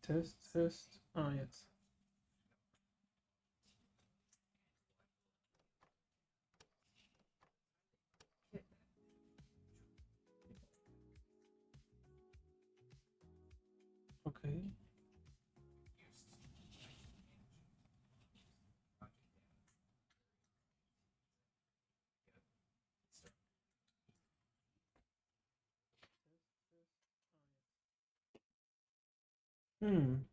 Test, Test. Ah, jetzt. Okay. Hm.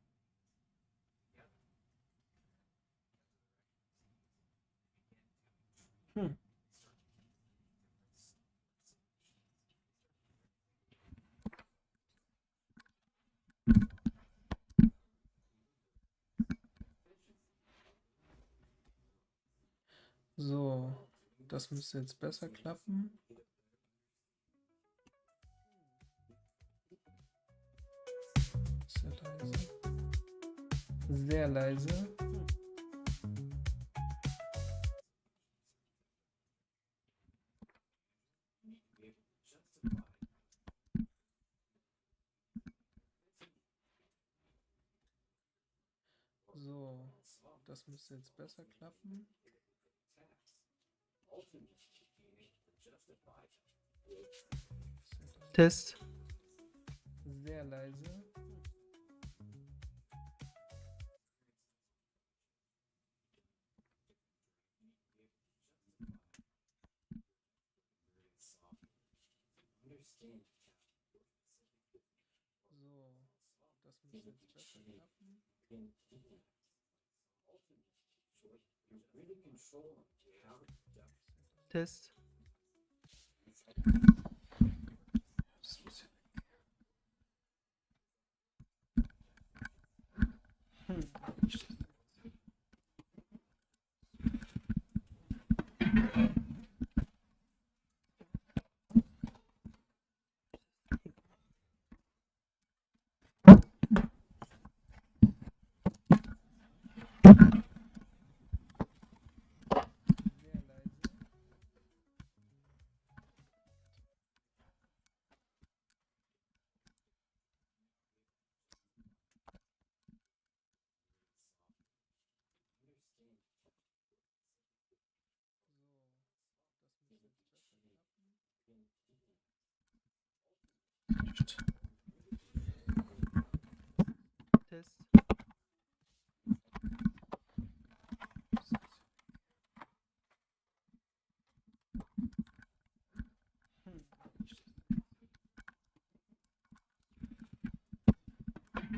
Hm. So, das müsste jetzt besser klappen. Sehr leise. Sehr leise. So, das müsste jetzt besser klappen. Test. Sehr leise. So, das müsste jetzt besser klappen. Test. Das muss ja- Hm. Sehr leise. So, das müsste jetzt besser klappen. Test.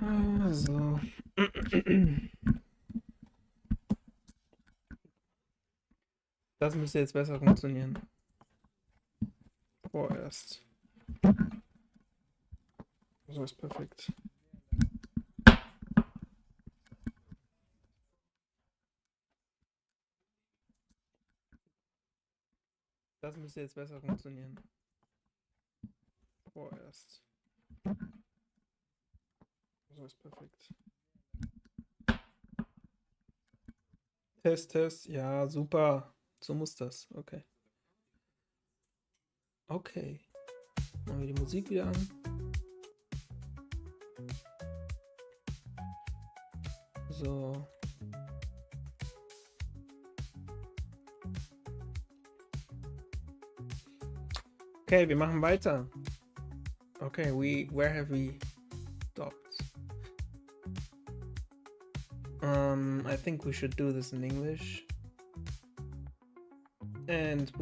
Also. Das müsste jetzt besser funktionieren. Vorerst. So ist perfekt. Das müsste jetzt besser funktionieren. Vorerst. So ist perfekt. Test, Test. Ja, super. So muss das. Okay. Okay. Machen wir die Musik wieder an. So. Okay, wir machen weiter. Okay, where have we stopped? I think we should do this in English. And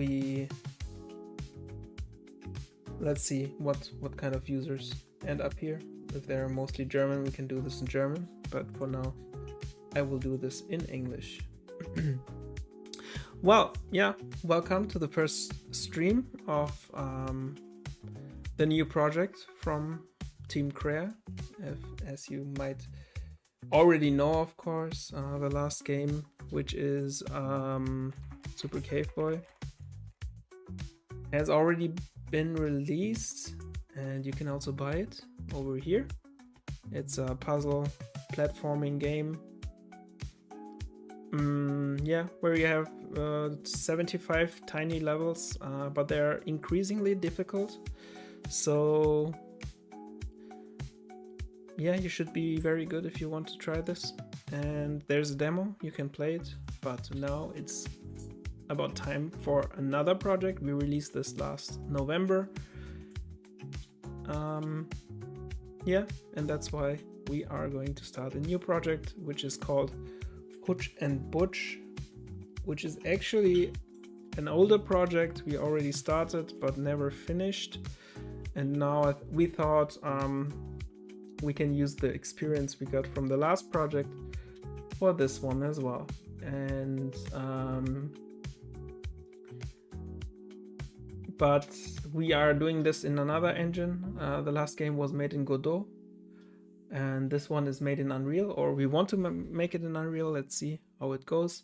let's see what kind of users end up here. If they're mostly German, we can do this in German, but for now I will do this in English. Well, yeah, welcome to the first stream of the new project from Team Crea. As you might already know, of course, the last game, which is Super Cave Boy, has already been released, and you can also buy it over here. It's a puzzle platforming game. Yeah, where you have 75 tiny levels, but they're increasingly difficult. So yeah, you should be very good if you want to try this. And there's a demo, you can play it, but now it's about time for another project. We released this last November. Yeah, and that's why we are going to start a new project, which is called Hutch and Butch, which is actually an older project we already started but never finished. And now we thought we can use the experience we got from the last project for this one as well. And but we are doing this in another engine. The last game was made in Godot, and this one is made in Unreal, or we want to make it in Unreal. Let's see how it goes.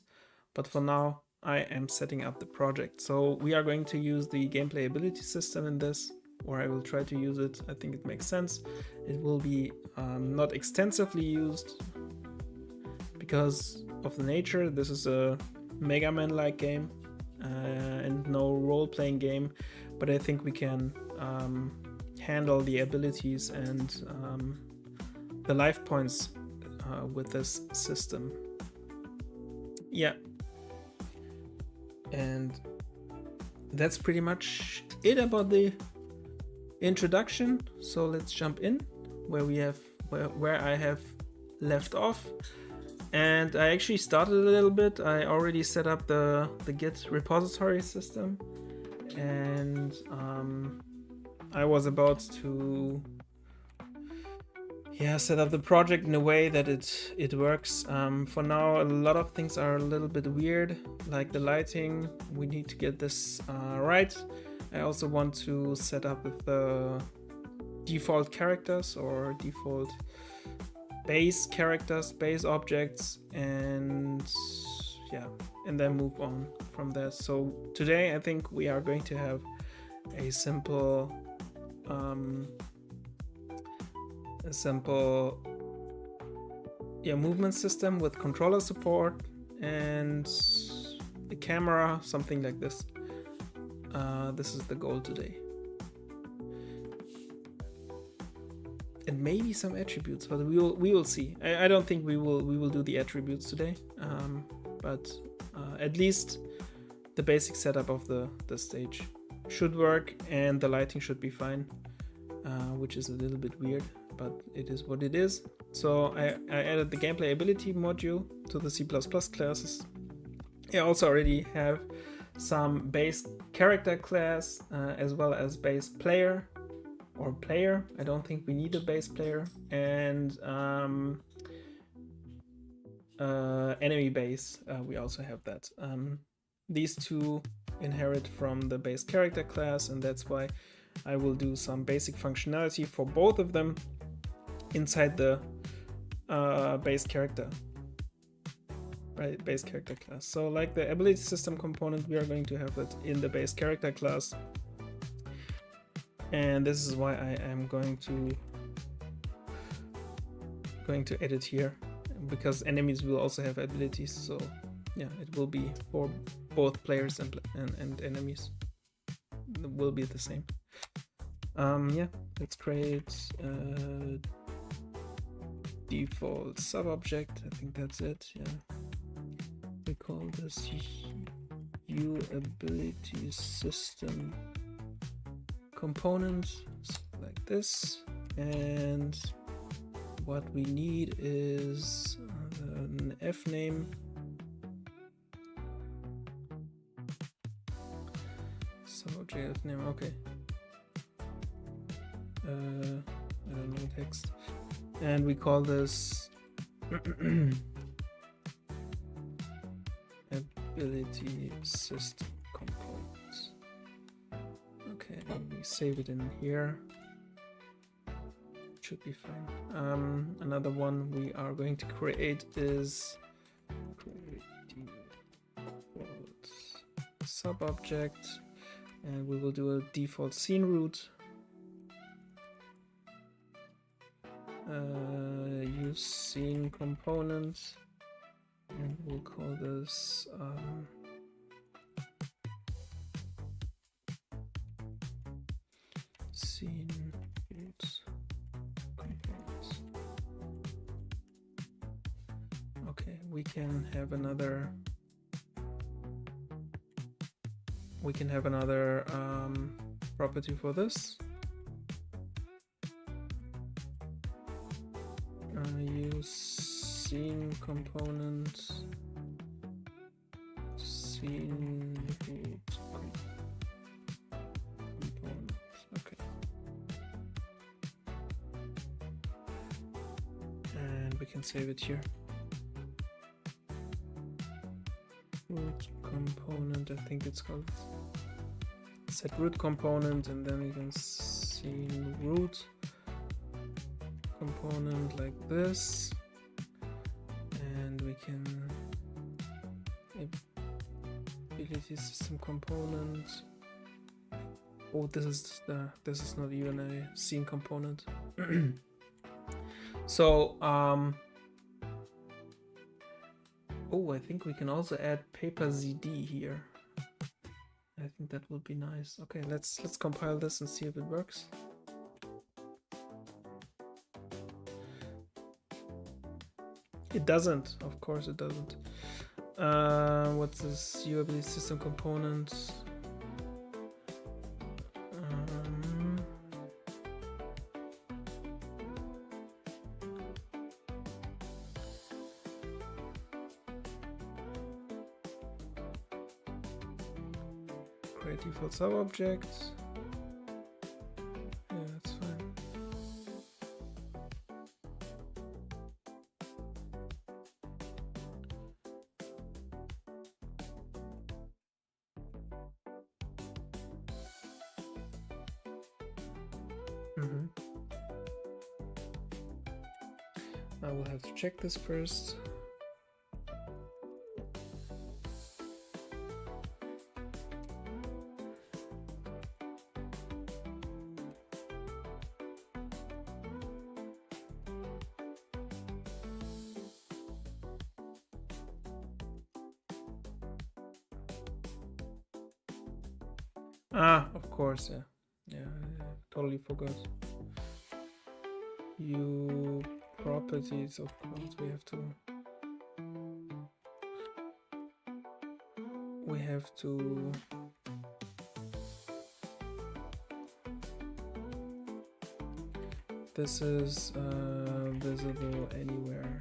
But for now, I am setting up the project. So we are going to use the gameplay ability system in this, or I will try to use it. I think it makes sense. It will be not extensively used because of the nature. This is a Megaman-like game and no role-playing game, but I think we can handle the abilities and the life points with this system. Yeah, and that's pretty much it about the introduction. So let's jump in where I have left off. And I actually started a little bit. I already set up the Git repository system, and I was about to set up the project in a way that it works. For now, a lot of things are a little bit weird, like the lighting. We need to get this right. I also want to set up with the default characters or default base characters, base objects, and then move on from there. So today I think we are going to have a simple movement system with controller support and a camera, something like this. This is the goal today. And maybe some attributes, but we will see. I don't think we will do the attributes today, but at least the basic setup of the stage should work, and the lighting should be fine, which is a little bit weird, but it is what it is. So I added the gameplay ability module to the C++ classes. I also already have some base character class as well as base player. Or player. I don't think we need a base player, and enemy base. We also have that. These two inherit from the base character class, and that's why I will do some basic functionality for both of them inside the base character. Right, base character class. So like the ability system component, we are going to have it in the base character class. And this is why I am going to edit here, because enemies will also have abilities. So yeah, it will be for both players and enemies. It will be the same. Let's create a default sub-object. I think that's it. Yeah, we call this ability system component, like this. And what we need is an f name. Subject name, okay. I don't know, text. And we call this ability system components. Okay, we save it in here. Should be fine. Another one we are going to create is sub-object, and we will do a default scene root. Use scene component, and we'll call this scene root components. we can have another property for this. Use scene component, scene root component. Okay. And we can save it here. Root component, I think it's called. Set root component, and then we can scene root component like this, and we can ability system component. Oh, this is not even a scene component. So oh, I think we can also add paper ZD here. I think that would be nice. Okay, let's compile this and see if it works. It doesn't, of course it doesn't. What's this UAB system component? Create default sub-object. Yeah, that's fine. I will have to check this first. Ah, of course, yeah. Yeah, I totally forgot. You properties, of course, we have to this is visible anywhere.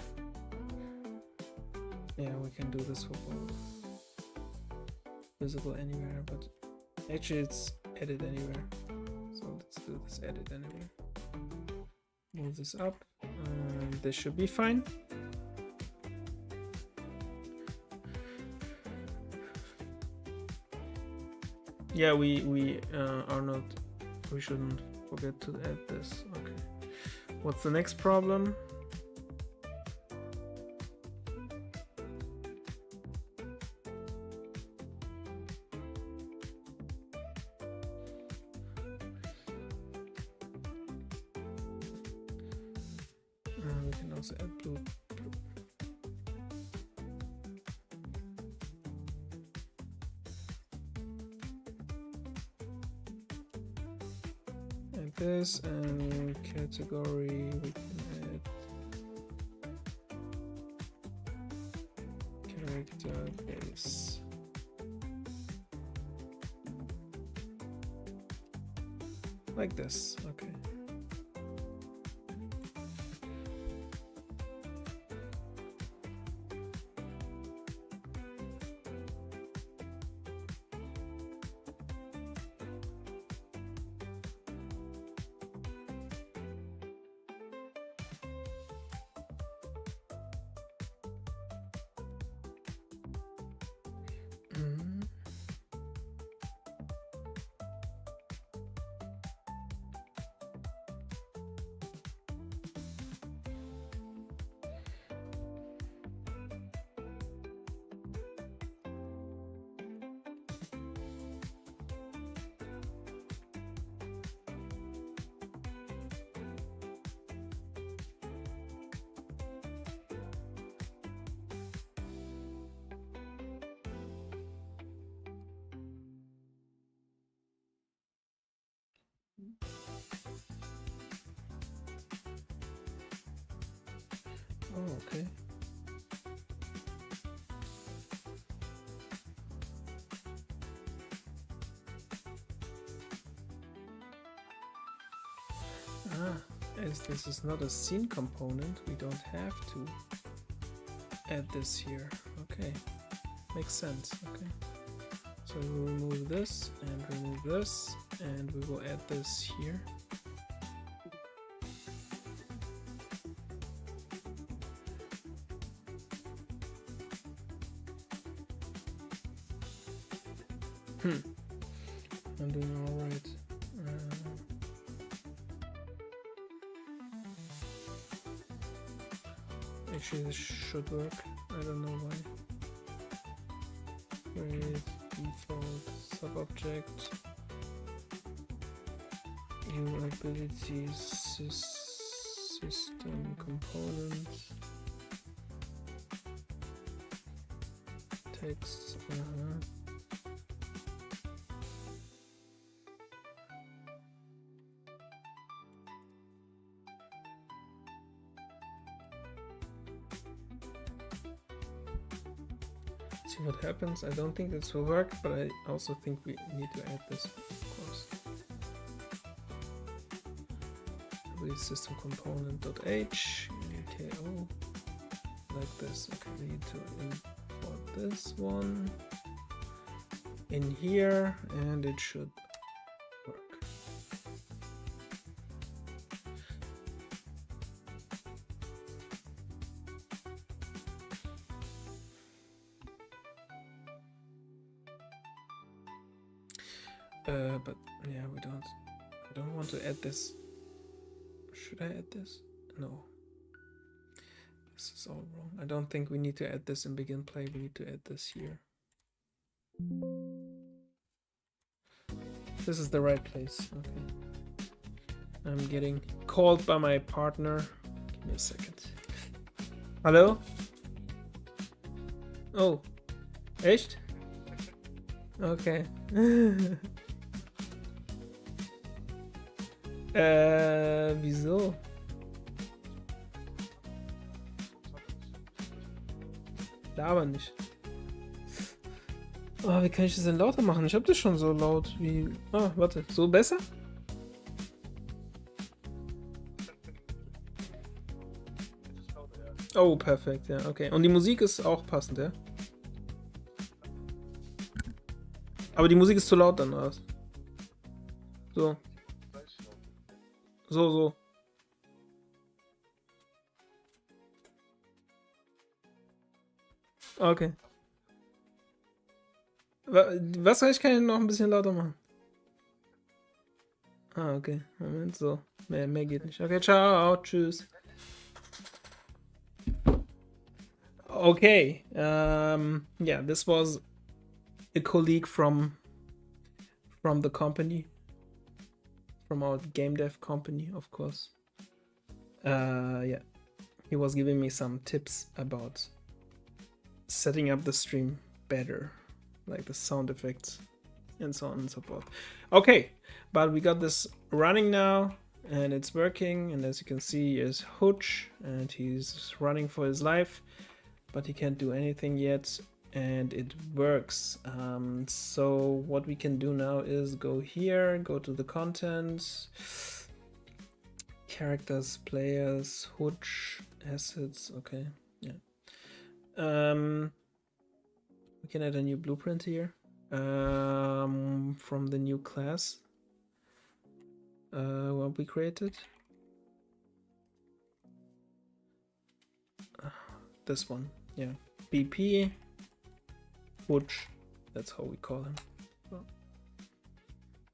Yeah, we can do this for both. Visible anywhere, but actually it's edit anywhere. So let's do this edit anywhere. Move this up, and this should be fine. Yeah, we are not. We shouldn't forget to add this. Okay. What's the next problem? We can also add blue. Add this, and category we can add character base. Like this, okay. Oh, okay. As this is not a scene component, we don't have to add this here. Okay, makes sense. Okay, so we'll remove this and remove this, and we will add this here. I'm doing all right. Actually, this should work. I don't know why. Create default subobject. New abilities system components. Text. See what happens. I don't think this will work, but I also think we need to add this, of course. System component.h ko like this. Okay, we need to import this one in here, and it should work. But yeah, I don't want to add this. Should I add this? No. This is all wrong. I don't think we need to add this in begin play. We need to add this here. This is the right place. Okay. I'm getting called by my partner. Give me a second. Hello? Oh. Echt? Okay. Wieso? Laber nicht. Oh, wie kann ich das denn lauter machen? Ich hab das schon so laut wie... Ah, warte. So besser? Oh, perfekt, ja, okay. Und die Musik ist auch passend, ja? Aber die Musik ist zu laut dann, oder was? So. So. Okay. Was soll ich? Kann ich noch ein bisschen lauter machen? Ah, okay. Moment, so. Mehr geht nicht. Okay, ciao. Tschüss. Okay. Yeah, this was a colleague from the company. From our game dev company, of course. Yeah, he was giving me some tips about setting up the stream better, like the sound effects and so on and so forth. Okay, but we got this running now and it's working, and as you can see is Hutch, and he's running for his life, but he can't do anything yet, and it works. So what we can do now is go here, go to the content, characters, players, Hutch, assets. Okay, yeah. We can add a new blueprint here from the new class what we created. This one, yeah, BP Hutch, that's how we call him. So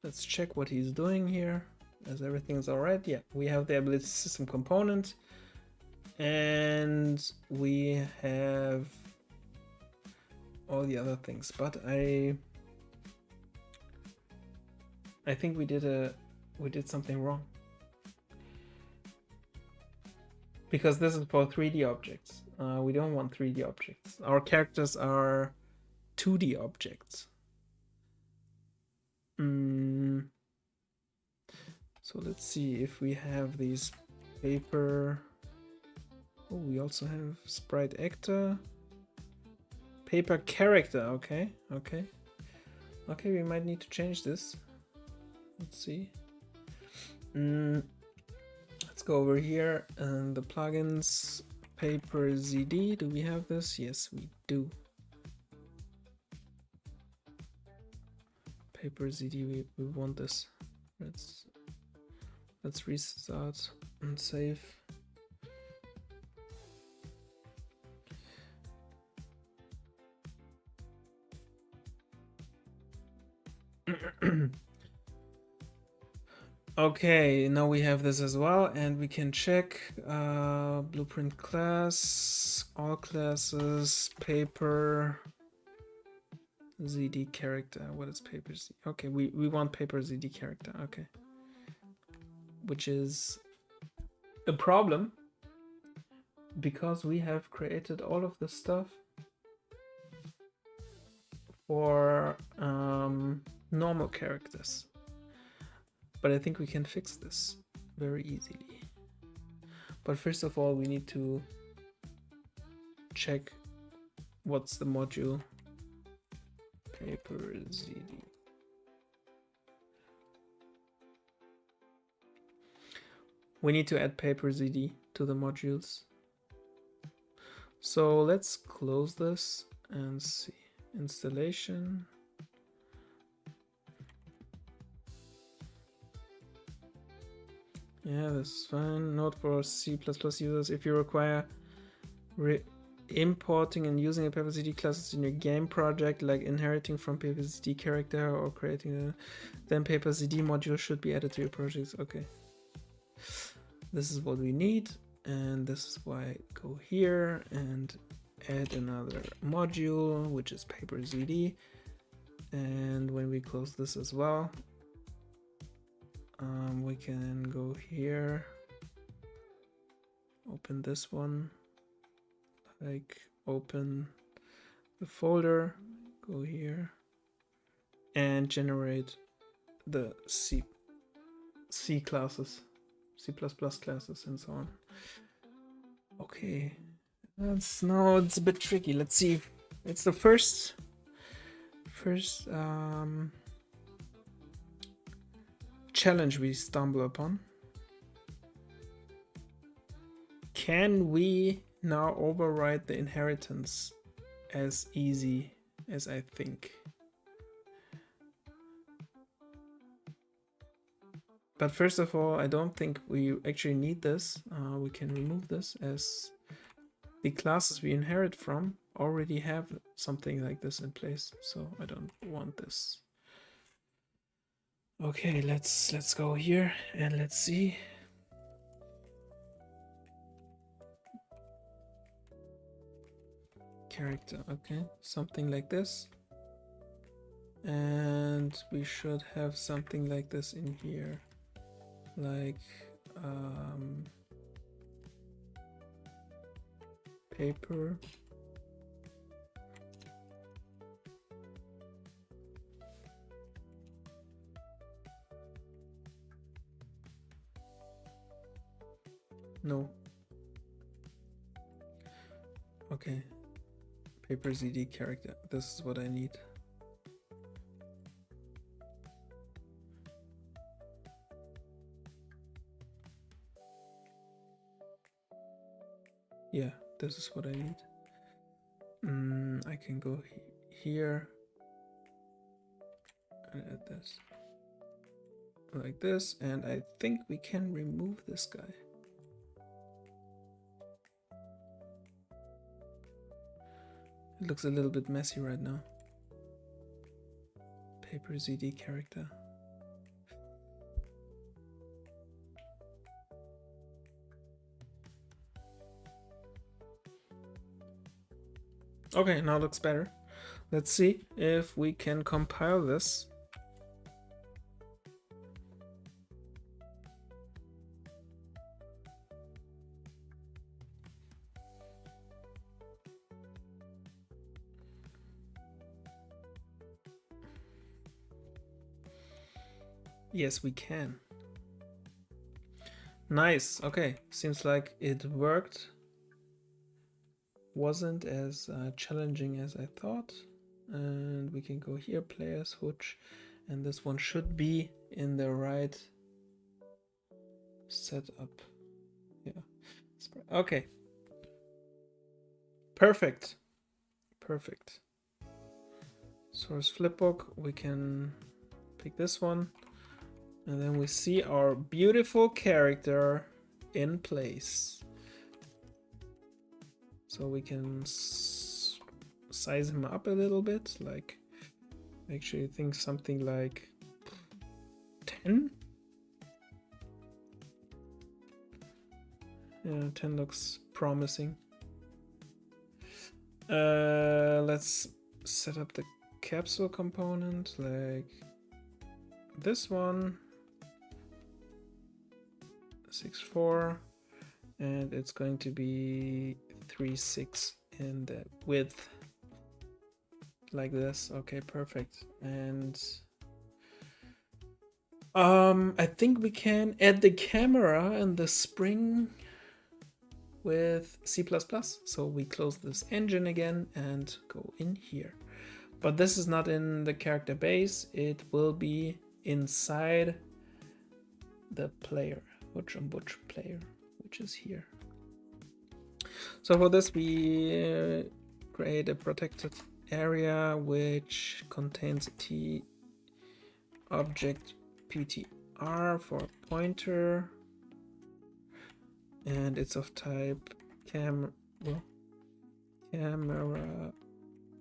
let's check what he's doing here. As everything's all right, yeah, we have the ability system component, and we have all the other things. But I think we did something wrong, because this is for 3D objects. We don't want 3D objects. Our characters are 2D objects. So let's see if we have these paper. Oh, we also have sprite actor, paper character. Okay, we might need to change this. Let's see. go over here and the plugins, paper ZD. Do we have this? Yes, we do. Paper ZD, we want this. Let's restart and save. Okay, now we have this as well, and we can check blueprint class, all classes, paper ZD character. What is paper ZD? Okay, we want paper ZD character. Okay, which is a problem because we have created all of this stuff for normal characters. But I think we can fix this very easily. But first of all, we need to check what's the module. Paper ZD. We need to add paper ZD to the modules. So let's close this and see. Installation. Yeah, this is fine. Note for C++ users: if you require importing and using a PaperZD classes in your game project, like inheriting from PaperZD character or creating then PaperZD module should be added to your projects. Okay. This is what we need, and this is why I go here and add another module, which is PaperZD. And when we close this as well, we can go here, open this one, like open the folder, go here, and generate the C classes, C++ classes, and so on. Okay, now it's a bit tricky. Let's see. It's the first challenge we stumble upon. Can we now override the inheritance as easy as I think? But first of all, I don't think we actually need this. We can remove this, as the classes we inherit from already have something like this in place. So I don't want this. Okay, let's go here and let's see. Character, okay, something like this. And we should have something like this in here, like paper. No. Okay. Paper ZD character. This is what I need. Yeah, this is what I need. I can go here and add this like this, and I think we can remove this guy. It looks a little bit messy right now. Paper ZD character. Okay, now it looks better. Let's see if we can compile this. Yes, we can. Nice. Okay, seems like it worked. Wasn't as challenging as I thought. And we can go here, players, Hutch, and this one should be in the right setup. Okay. Perfect. Perfect. Source flipbook. We can pick this one. And then we see our beautiful character in place. So we can size him up a little bit. Like, actually think something like 10. Yeah, 10 looks promising. Let's set up the capsule component like this one. 6.4, and it's going to be 3.6 in the width, like this. Okay, perfect. And I think we can add the camera and the spring with C++. So we close this engine again and go in here. But this is not in the character base. It will be inside the player, Hutch and Butch player, which is here. So for this, we create a protected area which contains a T object PTR for pointer, and it's of type camera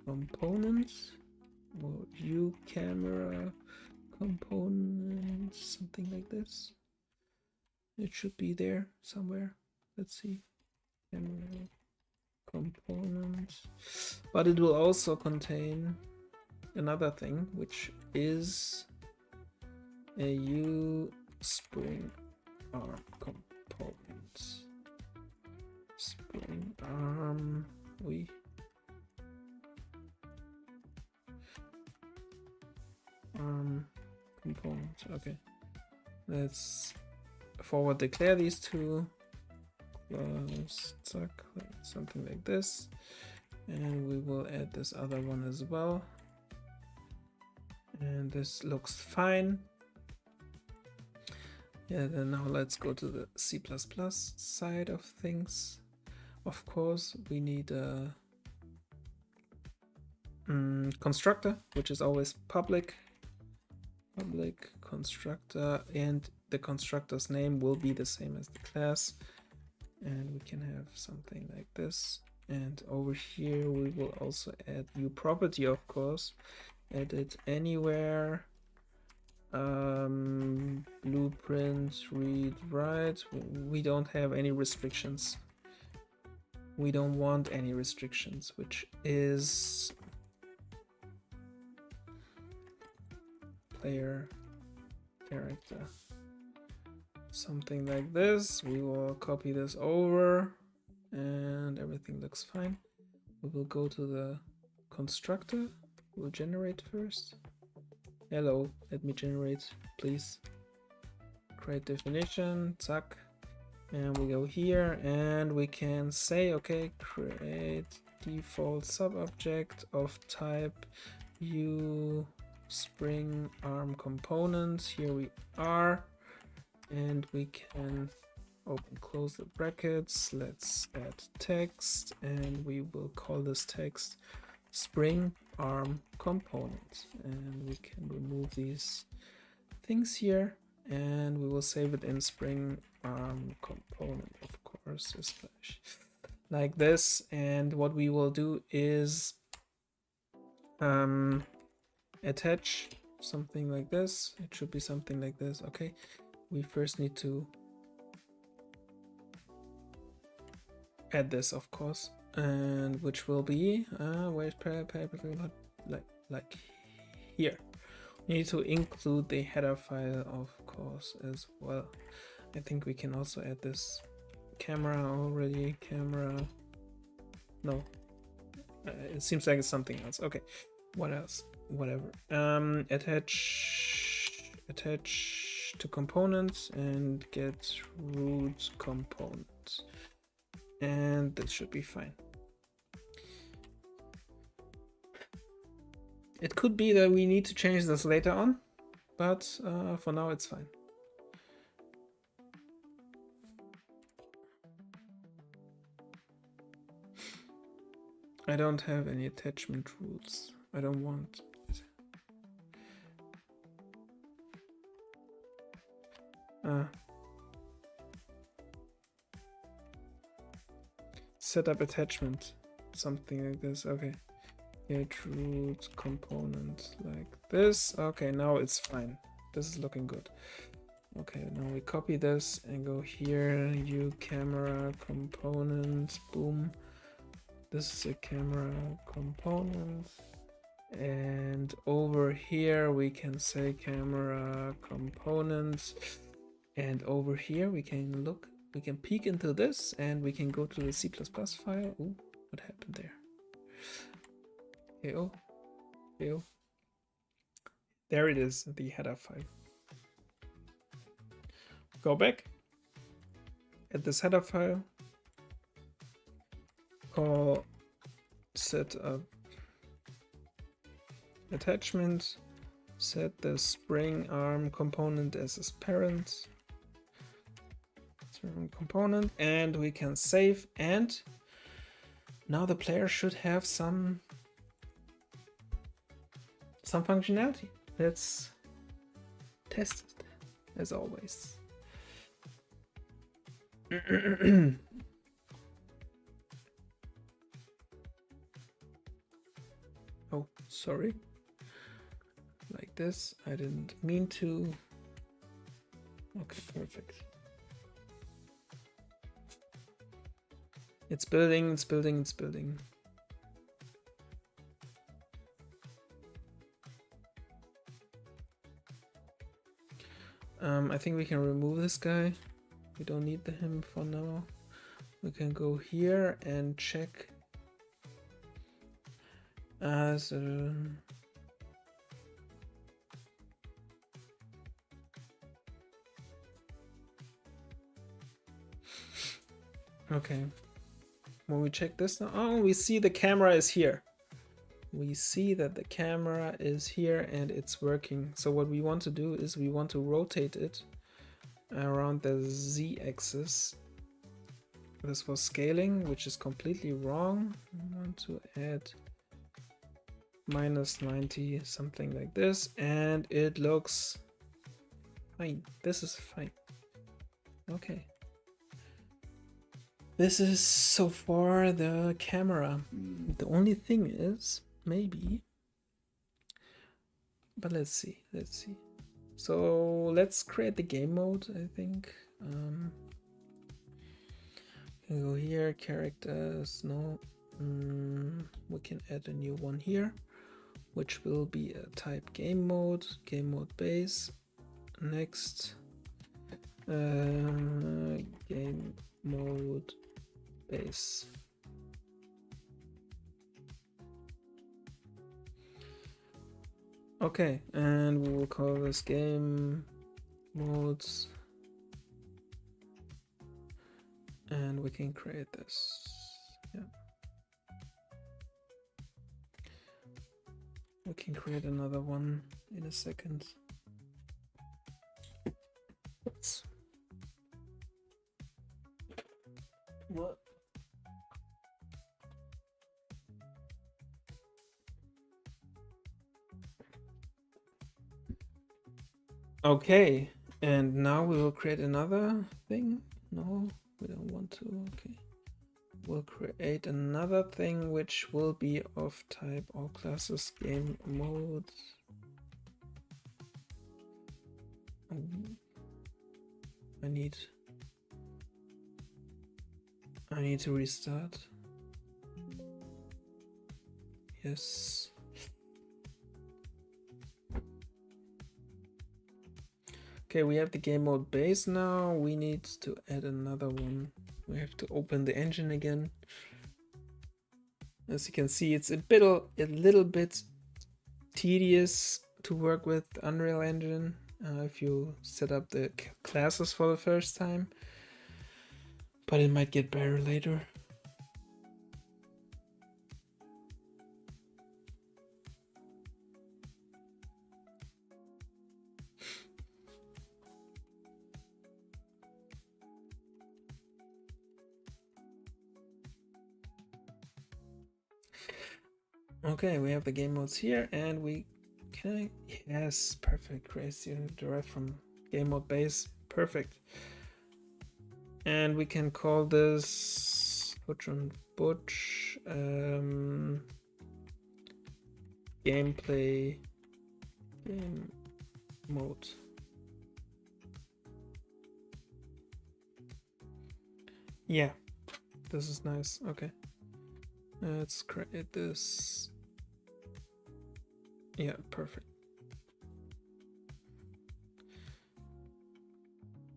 components or view camera components, something like this. It should be there somewhere. Let's see. Camera components. But it will also contain another thing, which is a U spring arm component. Spring arm. Component. Okay. Let's forward declare these two. Something like this, and we will add this other one as well, and this looks fine. Yeah, then now let's go to the C++ side of things. Of course, we need a constructor, which is always public constructor, and the constructor's name will be the same as the class. And we can have something like this. And over here we will also add new property, of course. Edit anywhere. Blueprint, read, write. We don't have any restrictions. We don't want any restrictions, which is player character. Something like this. We will copy this over and everything looks fine. We will go to the constructor. We'll generate first. Hello, let me generate, please. Create definition, zack. And we go here and we can say, okay, create default subobject of type U spring arm components. Here we are. And we can open, close the brackets. Let's add text, and we will call this text spring arm component. And we can remove these things here, and we will save it in spring arm component, of course, like this. And what we will do is attach something like this. It should be something like this. Okay. We first need to add this, of course, and which will be where's paper like here. We need to include the header file, of course, as well. I think we can also add this camera already. Camera. No, it seems like it's something else. Okay, what else? Whatever. Attach to components and get root component, and this should be fine. It could be that we need to change this later on, but for now it's fine. I don't have any attachment rules. I don't want it. Set up attachment. Something like this. Okay. Get root component like this. Okay, now it's fine. This is looking good. Okay, now we copy this and go here. New camera component. Boom. This is a camera component. And over here we can say camera components. And over here we can look, we can peek into this and we can go to the C++ file. Ooh, what happened there? Ew. Ew. There it is, the header file. Go back. At this header file. Call set up attachment. Set the spring arm component as its parent. Component, and we can save, and now the player should have some functionality. Let's test it as always. Oh, sorry. Like this. I didn't mean to. Okay, perfect. It's building, it's building, it's building. I think we can remove this guy. We don't need him for now. We can go here and check as okay. When we check this now, oh, we see the camera is here. We see that the camera is here and it's working. So what we want to do is we want to rotate it around the z-axis. This was scaling, which is completely wrong. We want to add -90, something like this, and it looks fine. This is fine. Okay. This is so far the camera. The only thing is, maybe, but let's see. So let's create the game mode, I think. Can go here, characters, no. We can add a new one here, which will be a type game mode base. Next, game mode base. Okay, and we will call this game modes, and we can create this. Yeah, we can create another one in a second. Oops. What? Okay, and now we will create another thing. No, we don't want to. Okay, we'll create another thing which will be of type all classes game mode. I need to restart. Yes. Okay, we have the game mode base now. We need to add another one. We have to open the engine again. As you can see, it's a little bit tedious to work with Unreal Engine if you set up the classes for the first time, but it might get better later. Okay, we have the game modes here, and we can yes, perfect. Crazy derived from game mode base, perfect. And we can call this Hutch and Butch gameplay game mode. Yeah, this is nice. Okay, let's create this. Yeah, perfect.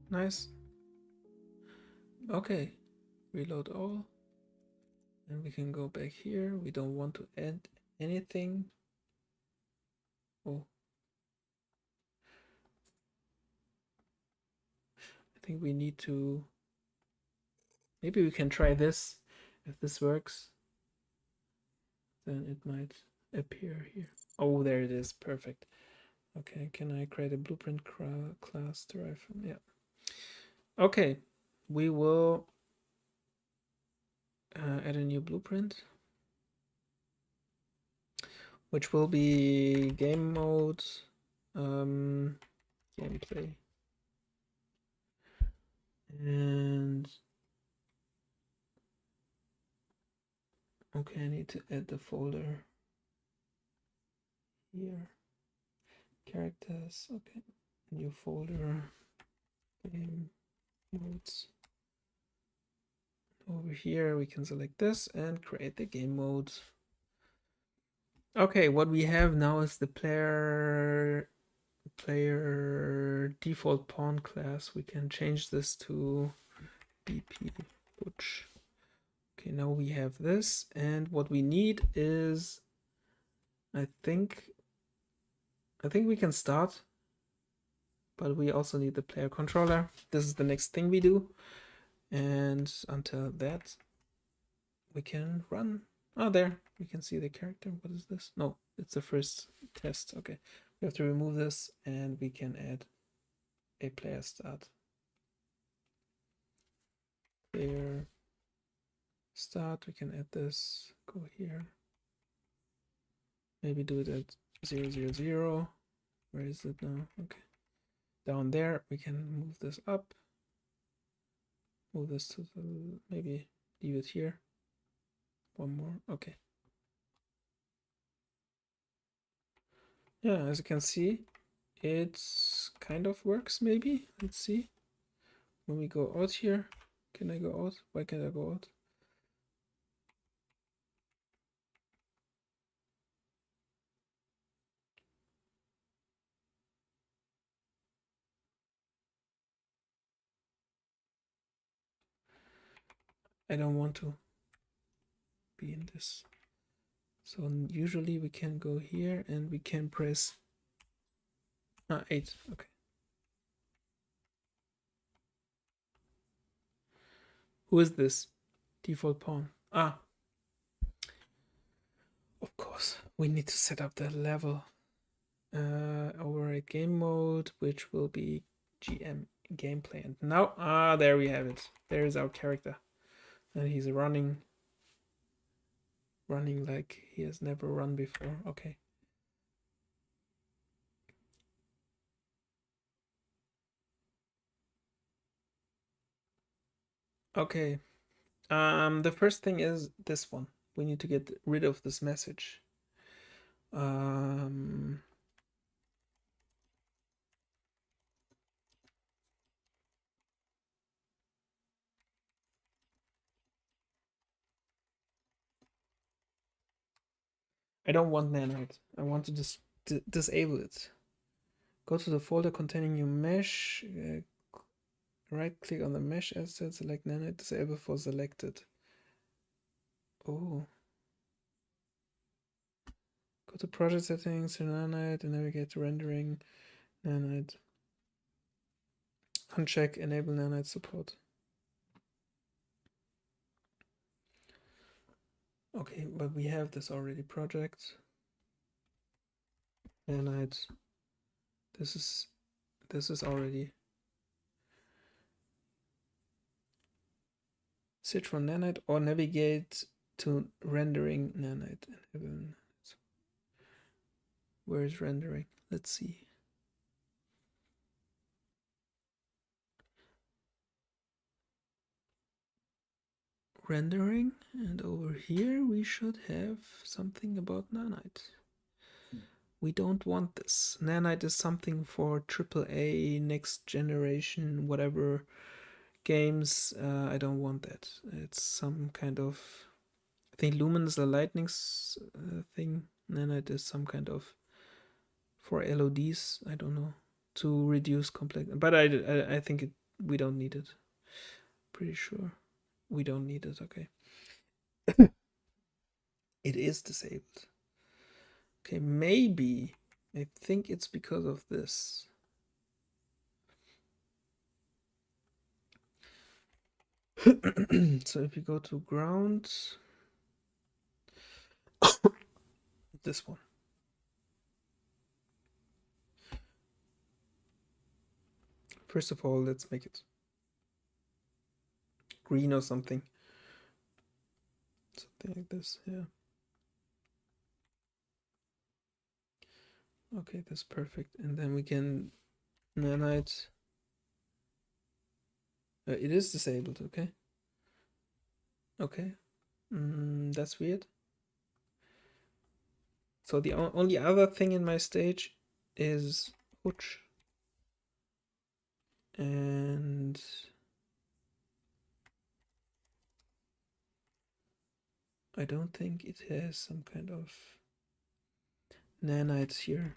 Nice. Okay, reload all. And we can go back here. We don't want to add anything. Oh. I think we need to... Maybe we can try this. If this works, then it might appear here. Oh, there it is. Perfect. Okay, can I create a blueprint class derived from... Yeah. Okay, we will add a new blueprint, which will be game mode, gameplay. And okay, I need to add the folder here. Characters, okay. New folder, game modes. Over here we can select this and create the game mode. Okay, what we have now is the player default pawn class. We can change this to BP Butch. Okay, now we have this, and what we need is I think we can start, but we also need the player controller. This is the next thing we do, and until that we can run. Oh, there we can see the character. What is this? No, it's the first test. Okay, we have to remove this, and we can add a player start. Player start, we can add this, go here, maybe do it at 000. Where is it now? Okay, down there. We can move this up, move this to the, maybe leave it here, one more. Okay, yeah, as you can see, it kind of works. Maybe let's see. When we go out here, can I go out? Why can't I go out? I don't want to be in this. So usually we can go here and we can press 8. Okay. Who is this? Default pawn. Ah, of course. We need to set up the level. Override game mode, which will be GM gameplay. And now, there we have it. There is our character. And he's running like he has never run before. Okay. Okay. The first thing is this one. We need to get rid of this message. I don't want nanite. I want to just disable it. Go to the folder containing your mesh. Right click on the mesh asset, select nanite, disable for selected. Oh. Go to project settings, nanite, and navigate to rendering, nanite. Uncheck enable nanite support. Okay, but we have this already project. Nanite. This is already. Search for nanite or navigate to rendering nanite. Enable Where is rendering? Let's see. Rendering, and over here we should have something about nanite. We don't want this. Nanite is something for AAA, next generation, whatever games. I don't want that. It's some kind of, I think Lumen is a lightning thing. Nanite is some kind of for LODs. I don't know, to reduce complex. But I think we don't need it. Pretty sure we don't need it. Okay. It is disabled. Okay, maybe. I think it's because of this. So if you go to ground, this one. First of all, let's make it green or something. Something like this, yeah. Okay, that's perfect. And then we can nanite. It is disabled, okay. Okay, that's weird. So the only other thing in my stage is Hutch. And I don't think it has some kind of nanites here.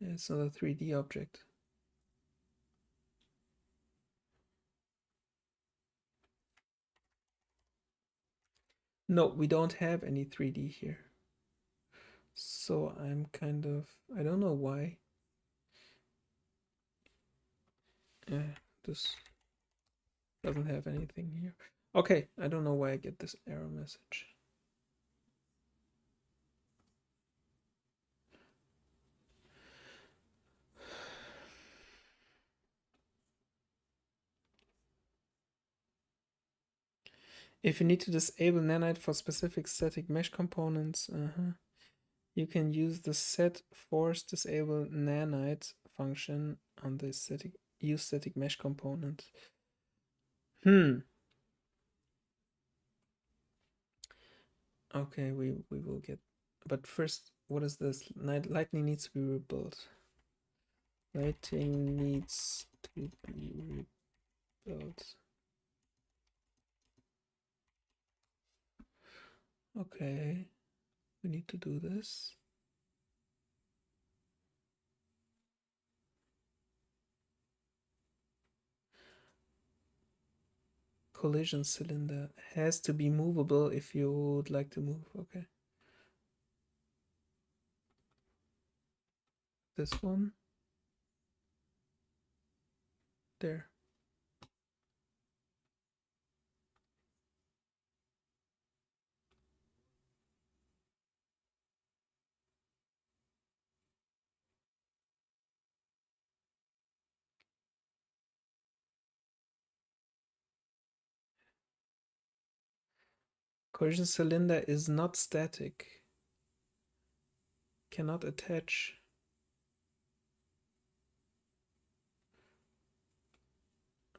It's not a 3D object. No, we don't have any 3D here. So I'm kind of, I don't know why. This doesn't have anything here. Okay, I don't know why I get this error message. If you need to disable nanite for specific static mesh components, you can use the set force disable nanite function on the use static mesh component. Okay, we will get. But first, what is this? Lightning needs to be rebuilt. Lightning needs to be rebuilt. Okay, we need to do this. Collision cylinder has to be movable if you would like to move. Okay. This one. There. Collision cylinder is not static. Cannot attach.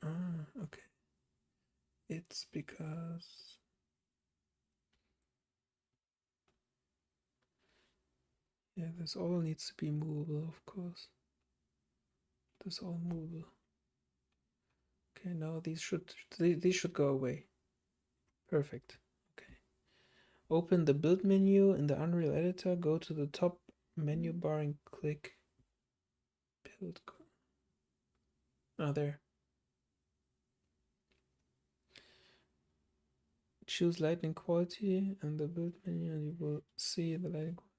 Okay. It's because yeah, this all needs to be movable, of course. This all movable. Okay, now these should go away. Perfect. Okay. Open the build menu in the Unreal Editor, go to the top menu bar and click build. Oh, there. Choose lighting quality and the build menu and you will see the lighting quality.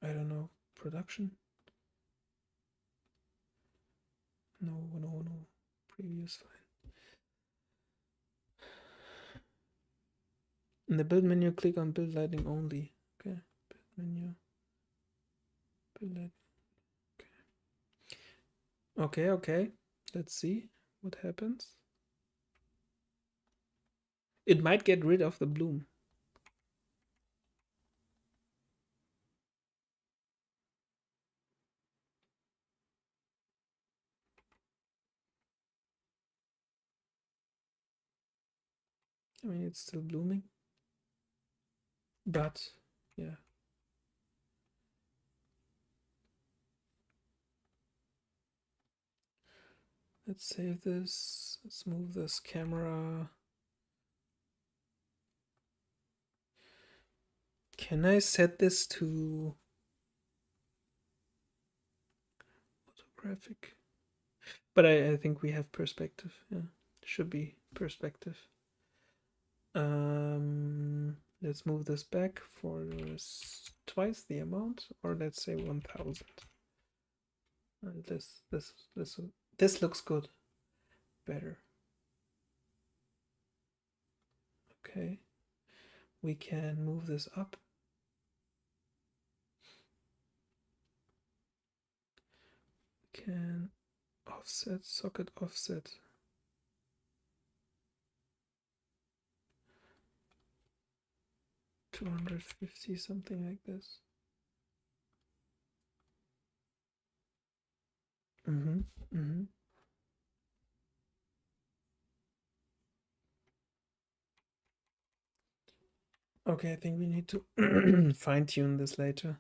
I don't know. Production? No. Previous fine. In the build menu, click on build lighting only. Okay. Build menu. Build lighting. Okay. Okay. Let's see what happens. It might get rid of the bloom. I mean, it's still blooming. But, yeah. Let's save this. Let's move this camera. Can I set this to photographic? But I think we have perspective. Yeah, should be perspective. Let's move this back for twice the amount, or let's say 1000. And this looks good. Better. Okay. We can move this up. We can offset, socket offset. 250, something like this. Okay, I think we need to fine-tune this later.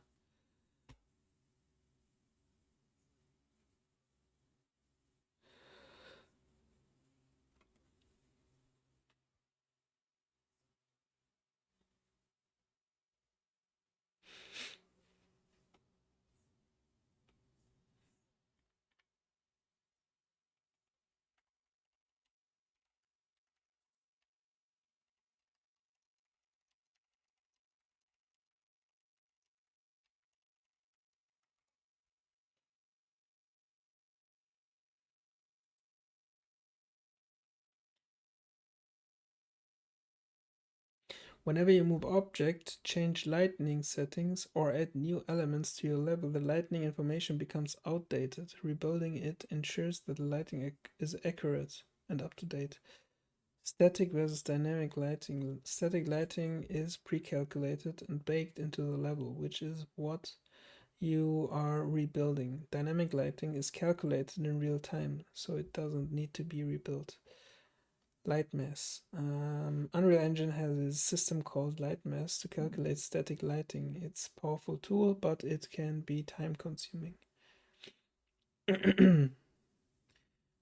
Whenever you move object, change lighting settings, or add new elements to your level, the lighting information becomes outdated. Rebuilding it ensures that the lighting is accurate and up to date. Static versus dynamic lighting. Static lighting is pre-calculated and baked into the level, which is what you are rebuilding. Dynamic lighting is calculated in real time, so it doesn't need to be rebuilt. Light mass. Unreal Engine has a system called light mass to calculate static lighting. It's a powerful tool, but it can be time consuming.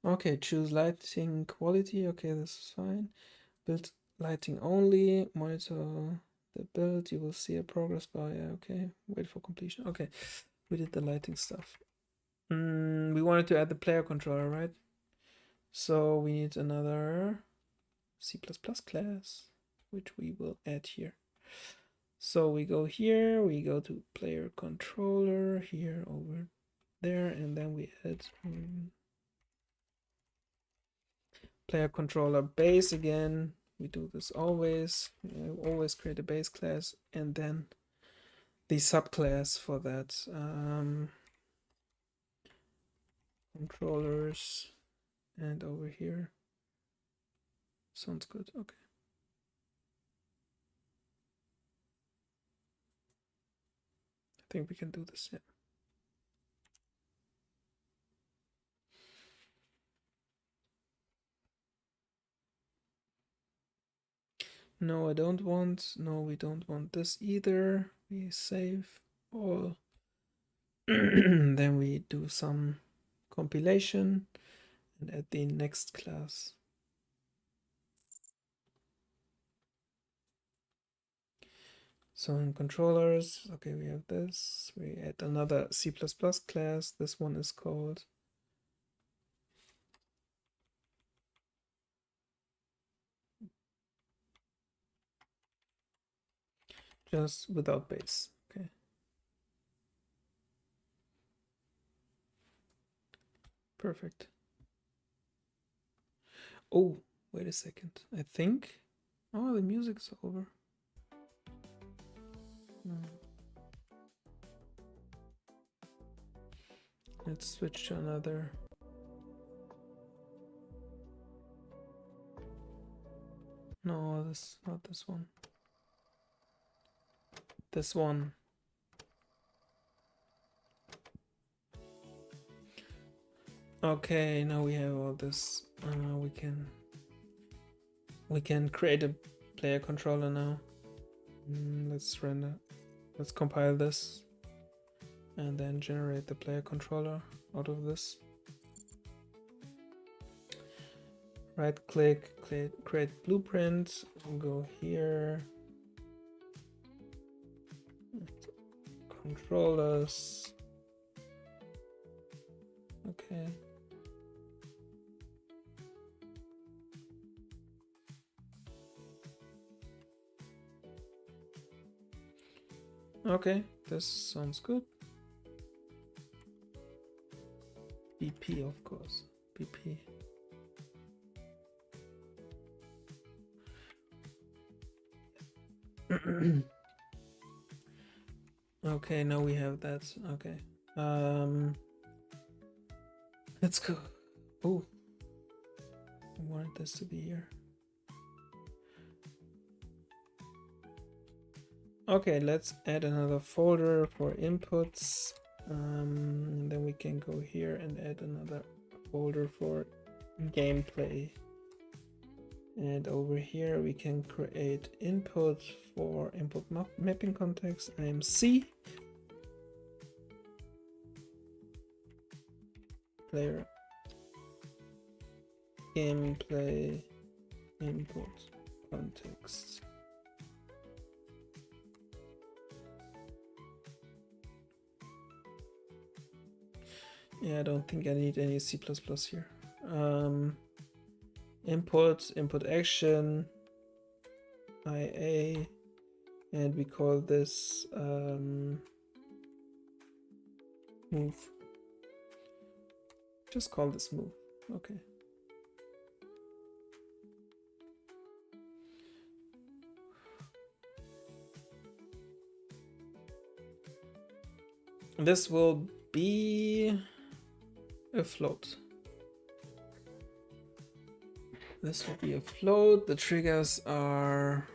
Okay, choose lighting quality. Okay, this is fine. Build lighting only. Monitor the build. You will see a progress bar. Yeah, okay. Wait for completion. Okay, we did the lighting stuff. We wanted to add the player controller, right? So we need another C++ class, which we will add here. So we go here, we go to player controller, here, over there, and then we add player controller base again. We do this always. Always create a base class and then the subclass for that. Controllers, and over here. Sounds good. Okay. I think we can do this. Yeah. No, I don't want. No, we don't want this either. We save all. Then we do some compilation and add the next class. So in controllers, okay, we have this. We add another C++ class. This one is called just without base. Okay. Perfect. Oh, wait a second. I think. Oh, the music's over. Let's switch to another. No, this, not this one. This one. Okay, now we have all this. We can create a player controller now. Let's render. Let's compile this and then generate the player controller out of this. Right click, create blueprint, go here, controllers, okay. Okay, this sounds good. BP, of course, BP. Okay, now we have that. Okay. Let's go. Oh, I wanted this to be here. Okay, let's add another folder for inputs. Then we can go here and add another folder for gameplay. And over here we can create input for input mapping context. I am C. Player gameplay input context. Yeah, I don't think I need any C++ here. Input action, IA, and we call this move. Just call this move. Okay. This will be a float. This will be a float. The triggers are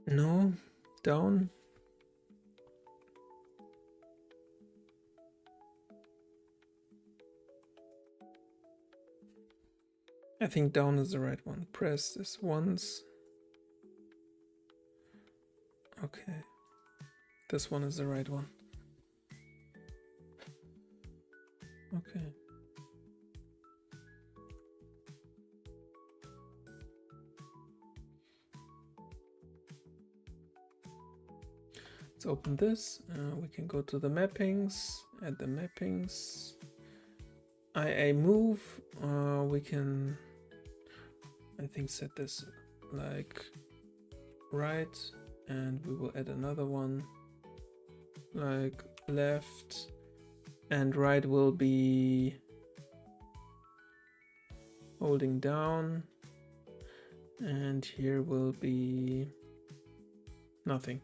no, down. I think down is the right one. Press this once. Okay. This one is the right one. Okay. Let's open this. We can go to the mappings, add the mappings. IA move. We can, I think, set this like right, and we will add another one like left, and right will be holding down, and here will be nothing,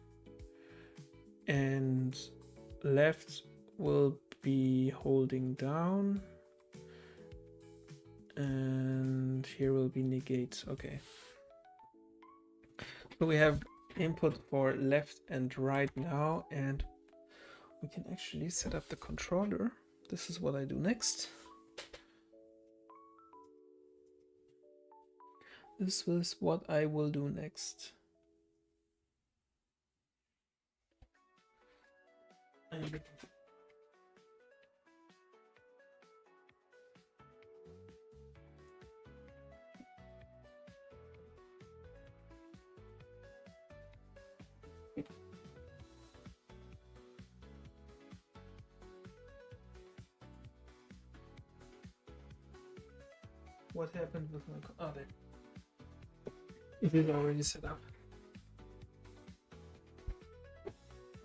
and left will be holding down, and here will be negate. Okay, so we have input for left and right now, and we can actually set up the controller. This is what I do next. This is what I will do next. What happened with my there. It is already set up.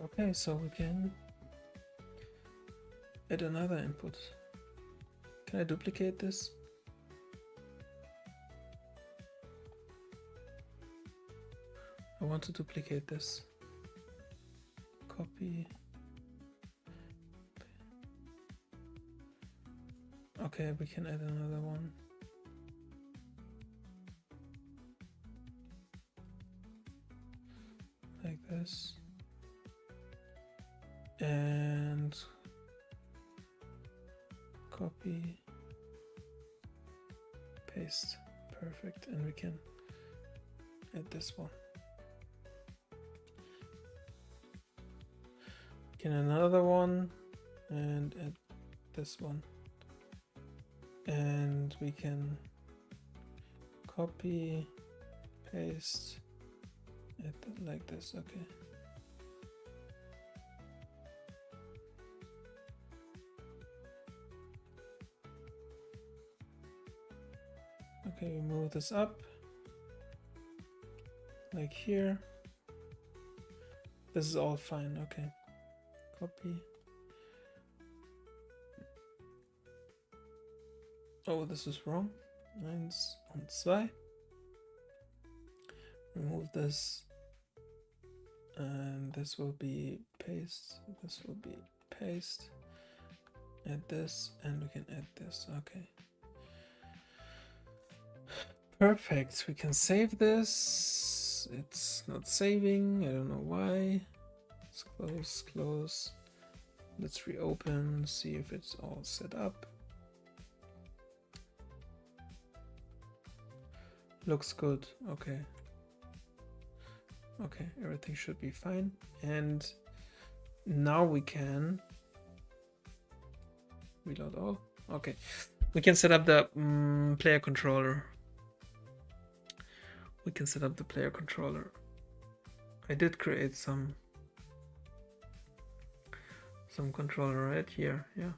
Okay, so we can add another input. Can I duplicate this? I want to duplicate this. Copy. Okay, we can add another one. Like this. And copy, paste. Perfect. And we can add this one. Can another one and add this one. And we can copy, paste, add it like this. Okay. Okay, we move this up like here. This is all fine. Okay. Copy. Oh, this is wrong. 1 und 2. Remove this. And this will be paste. This will be paste. Add this, and we can add this. Okay. Perfect. We can save this. It's not saving. I don't know why. Let's close, close. Let's reopen, see if it's all set up. Looks good. Okay. Okay, everything should be fine. And now we can reload all. Okay. We can set up the player controller. We can set up the player controller. I did create some controller right here, yeah,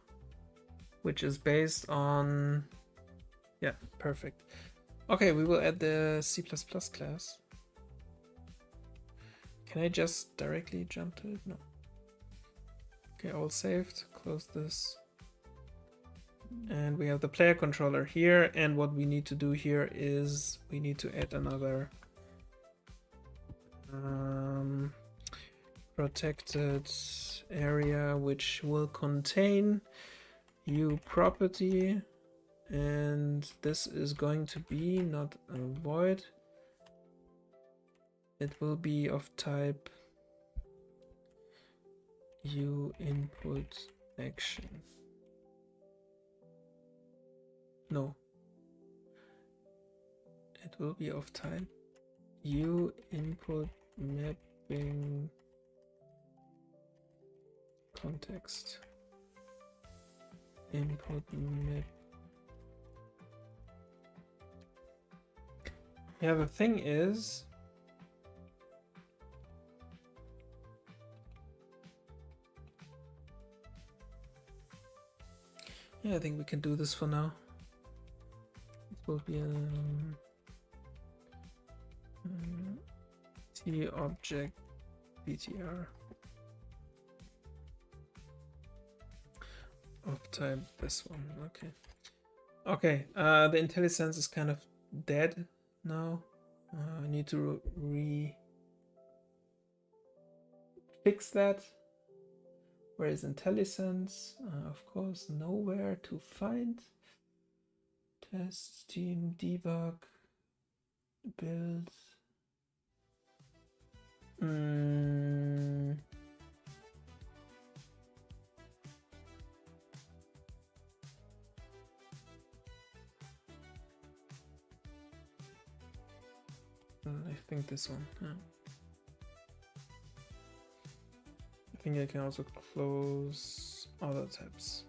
which is based on, yeah, perfect. Okay, we will add the C++ class. Can I just directly jump to it? No. Okay, all saved. Close this. And we have the player controller here, and what we need to do here is we need to add another protected area which will contain uProperty, and this is going to be not a void. It will be of type uInputAction. No, it will be of type uInputMapping context. Input map. Yeah, the thing is, yeah, I think we can do this for now. Will be a T object BTR of type this one. Okay. Okay. The IntelliSense is kind of dead now. I need to fix that. Where is IntelliSense? Of course, nowhere to find. Test, Steam, debug, build. I think this one. Yeah. I think I can also close other tabs.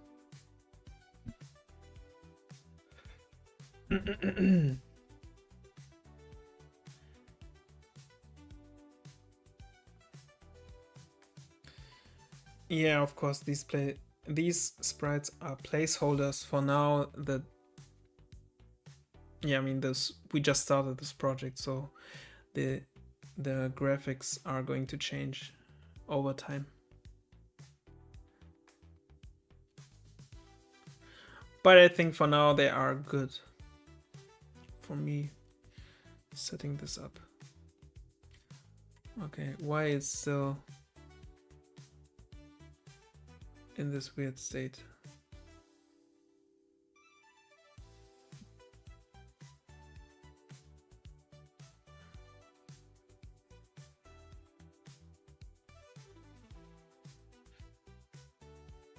Yeah, of course, these sprites are placeholders for now. I mean, we just started this project, so the graphics are going to change over time. But I think for now they are good for me setting this up. Okay, why it's still in this weird state?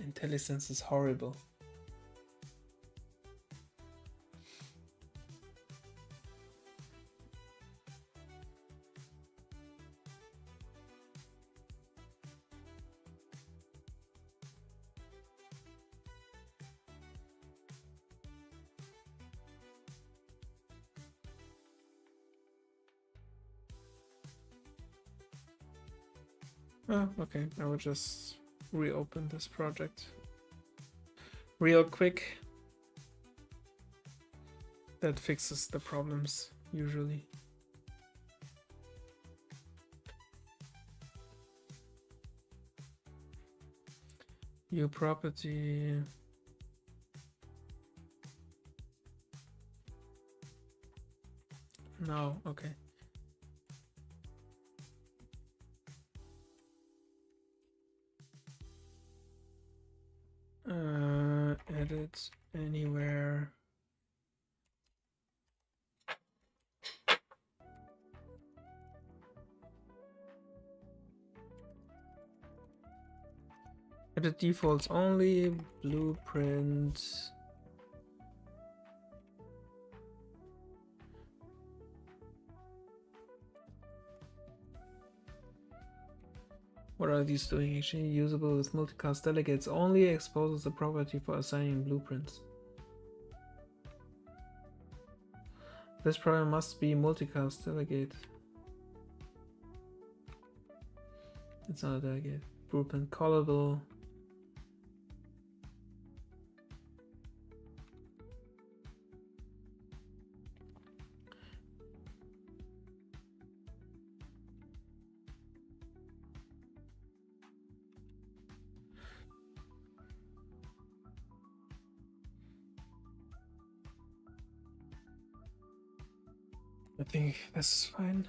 IntelliSense is horrible. Oh, okay. I will just reopen this project real quick. That fixes the problems usually. View property. No, okay. Edit anywhere. Edit defaults only, blueprint. What are these doing actually? Usable with multicast delegates only, exposes the property for assigning blueprints. This program must be multicast delegate. It's not a delegate. Blueprint callable. I think this is fine.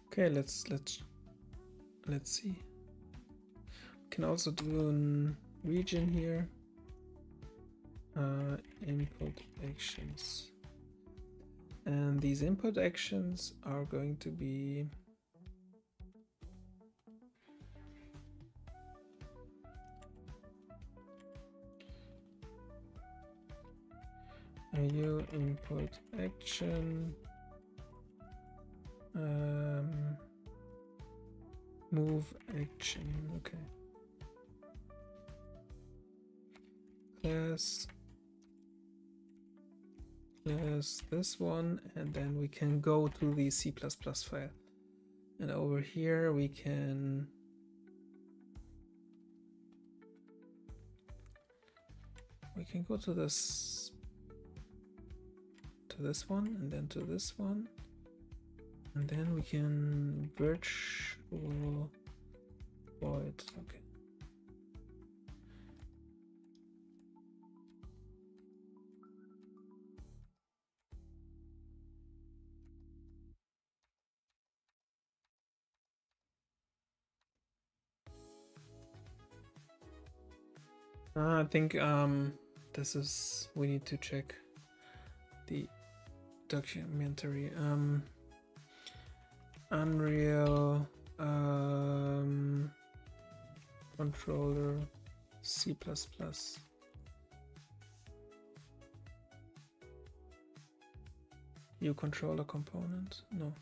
Okay, let's see. We can also do a region here. Input actions, and these input actions are going to be a new input action, move action. Okay, class this one, and then we can go to the C++ file, and over here we can go to this one, and then to this one, and then we can virtual void. Okay. I think this is, we need to check the documentary. Unreal controller C++. U controller component? No.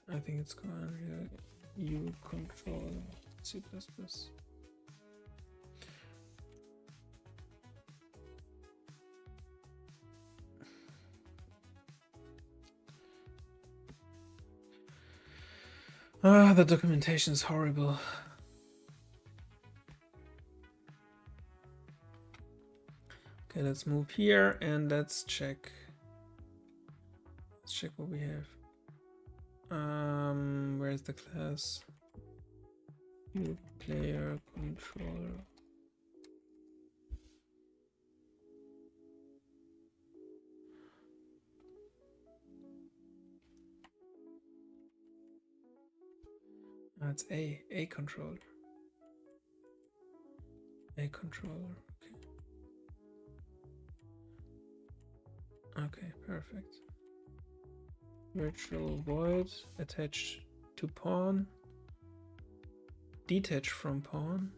I think it's called Unreal U controller C++. The documentation is horrible. Okay, let's move here and let's check. Let's check what we have. Where's the class? New player controller. That's a controller. A controller. Okay. Okay, perfect. Virtual void attached to pawn. Detach from pawn.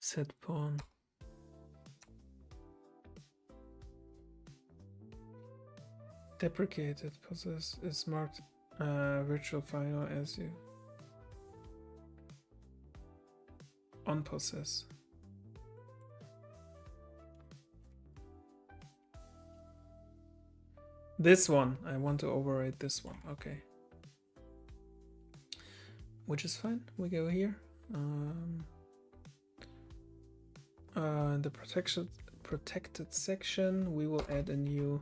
Set pawn. Deprecated possess is marked virtual final as you unpossess. This one, I want to override this one. Okay, which is fine. We go here. In the protected section, we will add a new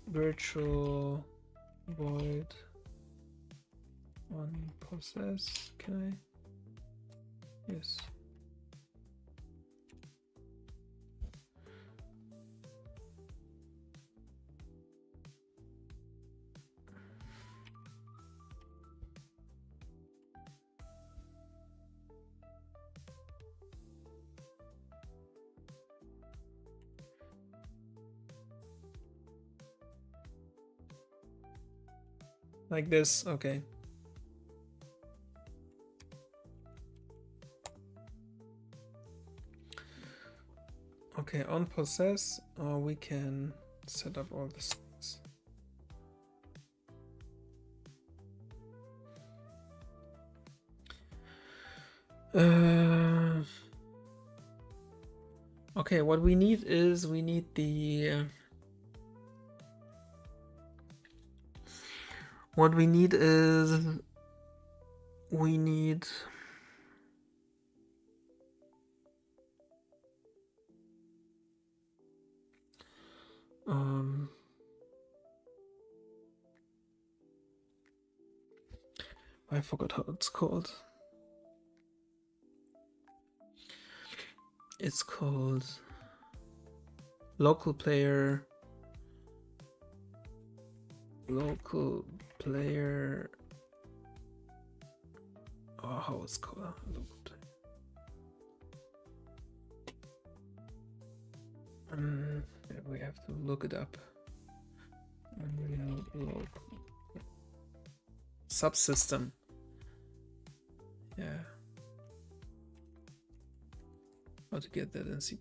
virtual void unpossess. Can I? Yes. Like this, okay. Okay, on possess, we can set up all the things. Okay, what we need is we need the what we need is we need I forgot how it's called. It's called local player. Oh, how it's called? Local player. We have to look it up. Local subsystem. Yeah. How to get that in C++.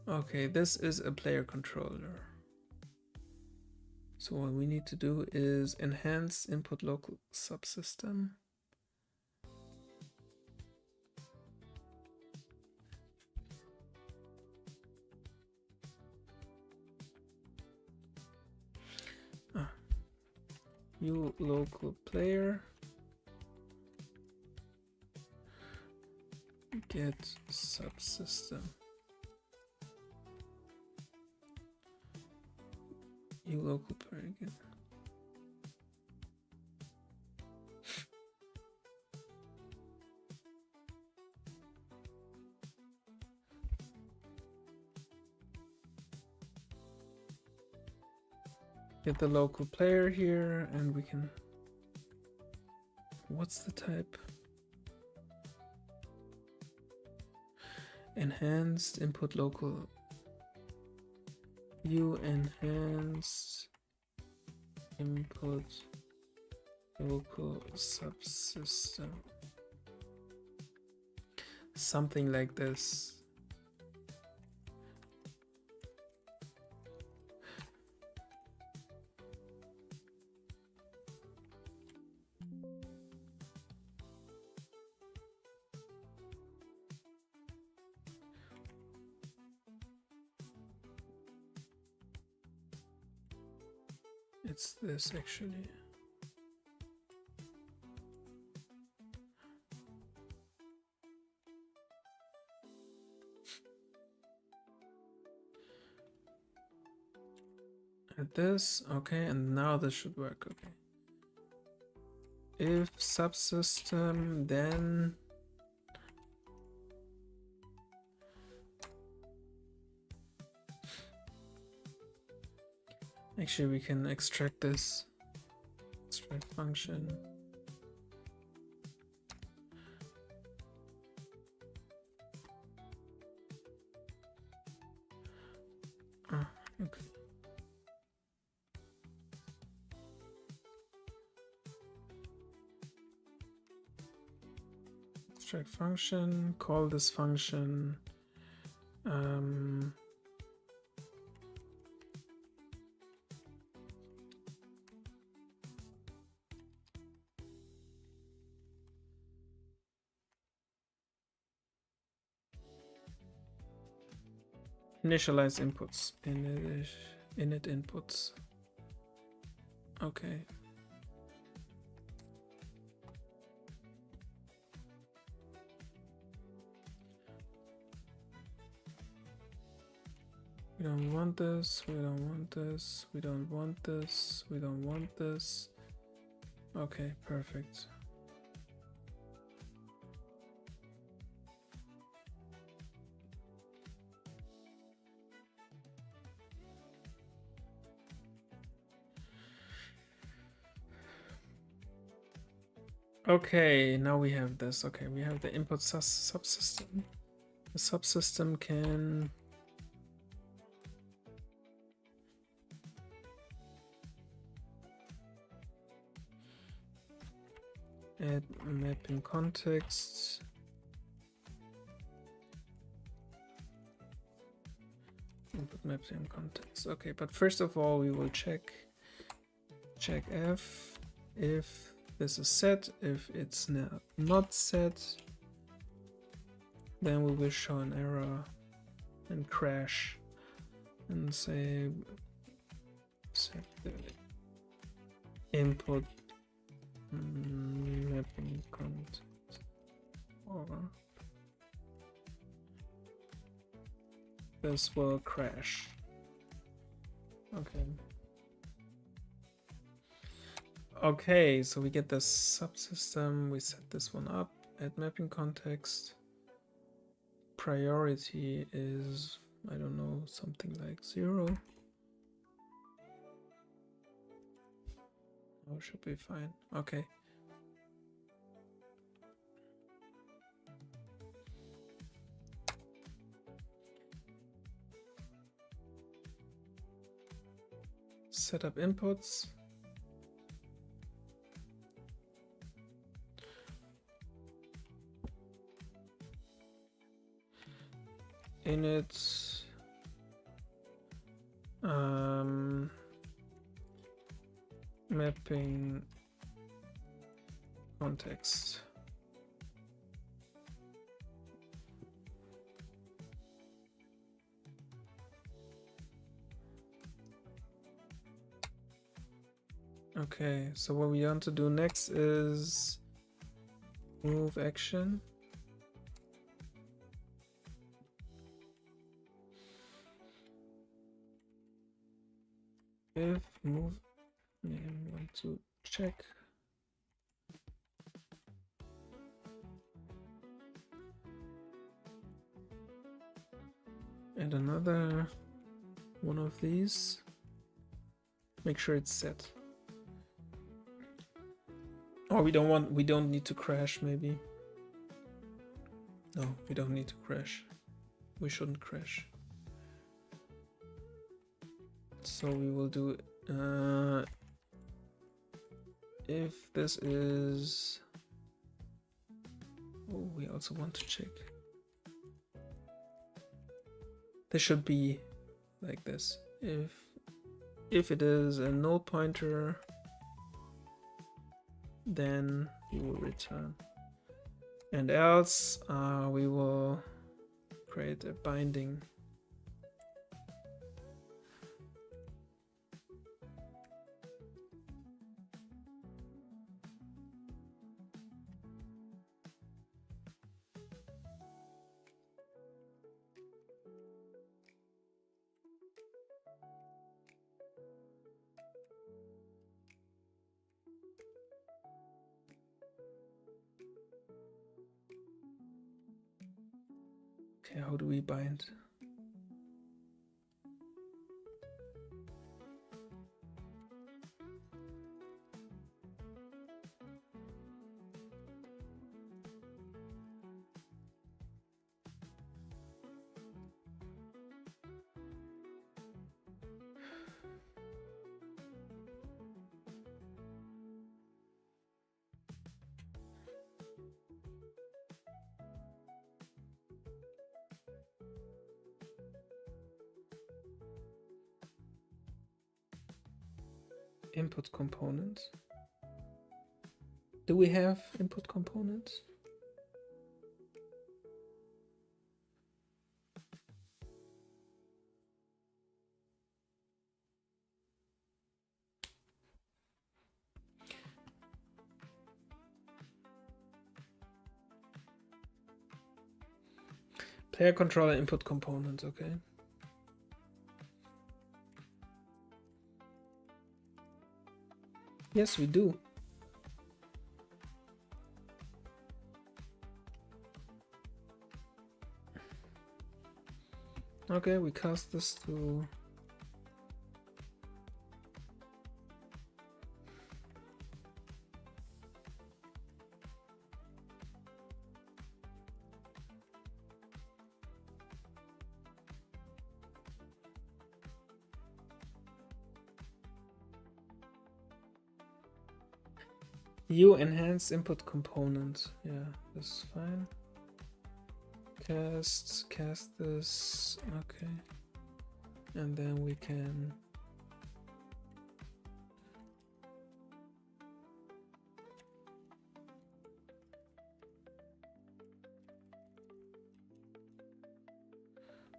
Okay, this is a player controller. So what we need to do is enhance input local subsystem. New local player. Get subsystem. New local player again. Get the local player here, and we can. What's the type? Enhanced input local. View enhanced input local subsystem. Something like this. It's this actually. At this, okay, and now this should work, okay. If subsystem, then actually we can extract this. Extract function. Ah, okay. Extract function, call this function. Initialize inputs. Init inputs. Okay. We don't want this, we don't want this, we don't want this, we don't want this. Okay, perfect. Okay, now we have this. Okay, we have the input subsystem. The subsystem can add mapping context. Input mapping context. Okay, but first of all, we will check f if this is set. If it's not set, then we will show an error and crash and say set the input mapping context or this will crash. Okay. Okay, so we get the subsystem, we set this one up, add mapping context. Priority is, I don't know, something like 0. Oh, should be fine. Okay. Set up inputs. Init mapping context. Okay, so what we want to do next is move action. If move name want to check. And another one of these. Make sure it's set. Or we don't need to crash maybe. No, we don't need to crash. We shouldn't crash. So we will do if this is, oh, we also want to check. This should be like this. If it is a null pointer, then we will return. And else we will create a binding. Okay, how do we bind? Input components. Do we have input components? Player controller input components, okay. Yes, we do. Okay, we cast this to you enhance input component. Yeah, that's fine. Cast this, okay. And then we can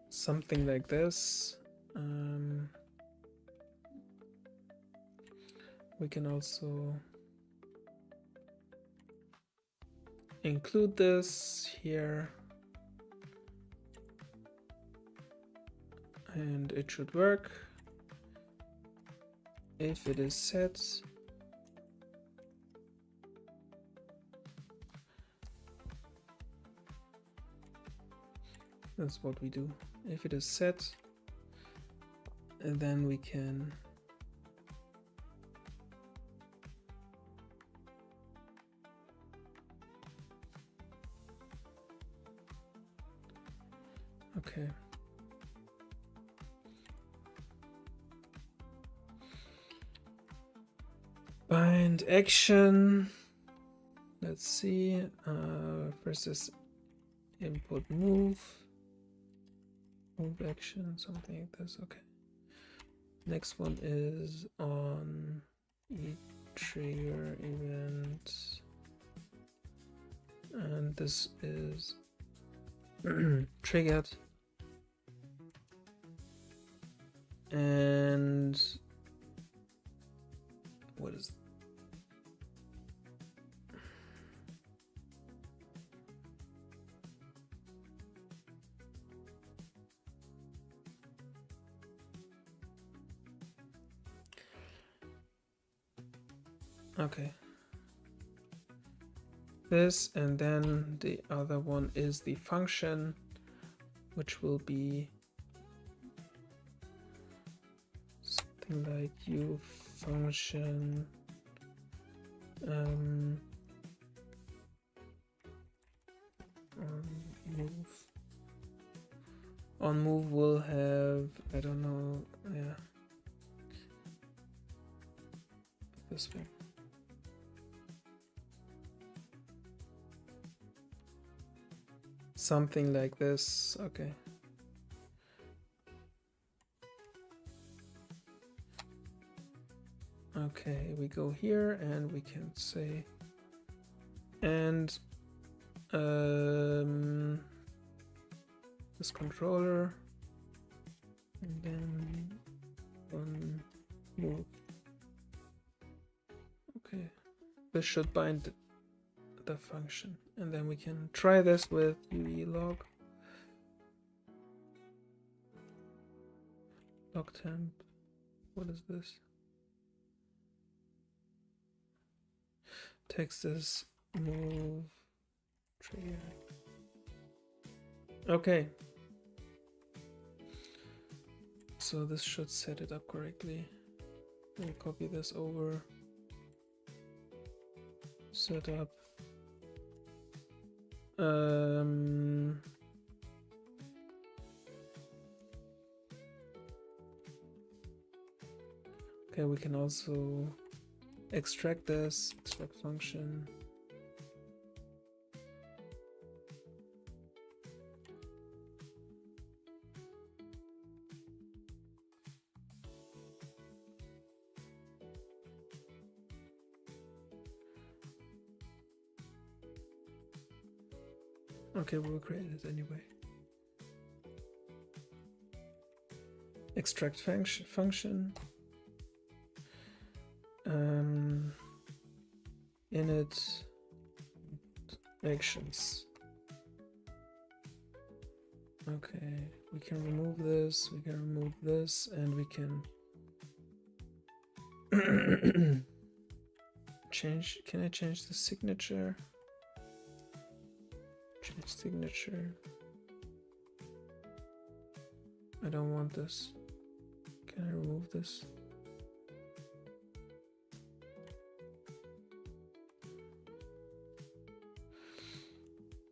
something like this. We can also include this here, and it should work if it is set. That's what we do. If it is set, and then we can okay. Bind action. Let's see. First is input move action, something like this. Okay. Next one is on trigger event, and this is triggered, and what is okay, this, and then the other one is the function, which will be something like u function on move will have, I don't know, yeah, this way. Something like this, okay. Okay, we go here and we can say, and this controller, and then on move. Okay, this should bind the function, and then we can try this with UE log temp. What is this? Text is move trigger. Okay. So this should set it up correctly. Let me copy this over. Set up. Okay, we can also extract this, extract function. Okay, we'll create it anyway. Extract function. Init actions. Okay, we can remove this, we can remove this, and we can change. Can I change the signature? Change signature. I don't want this. Can I remove this?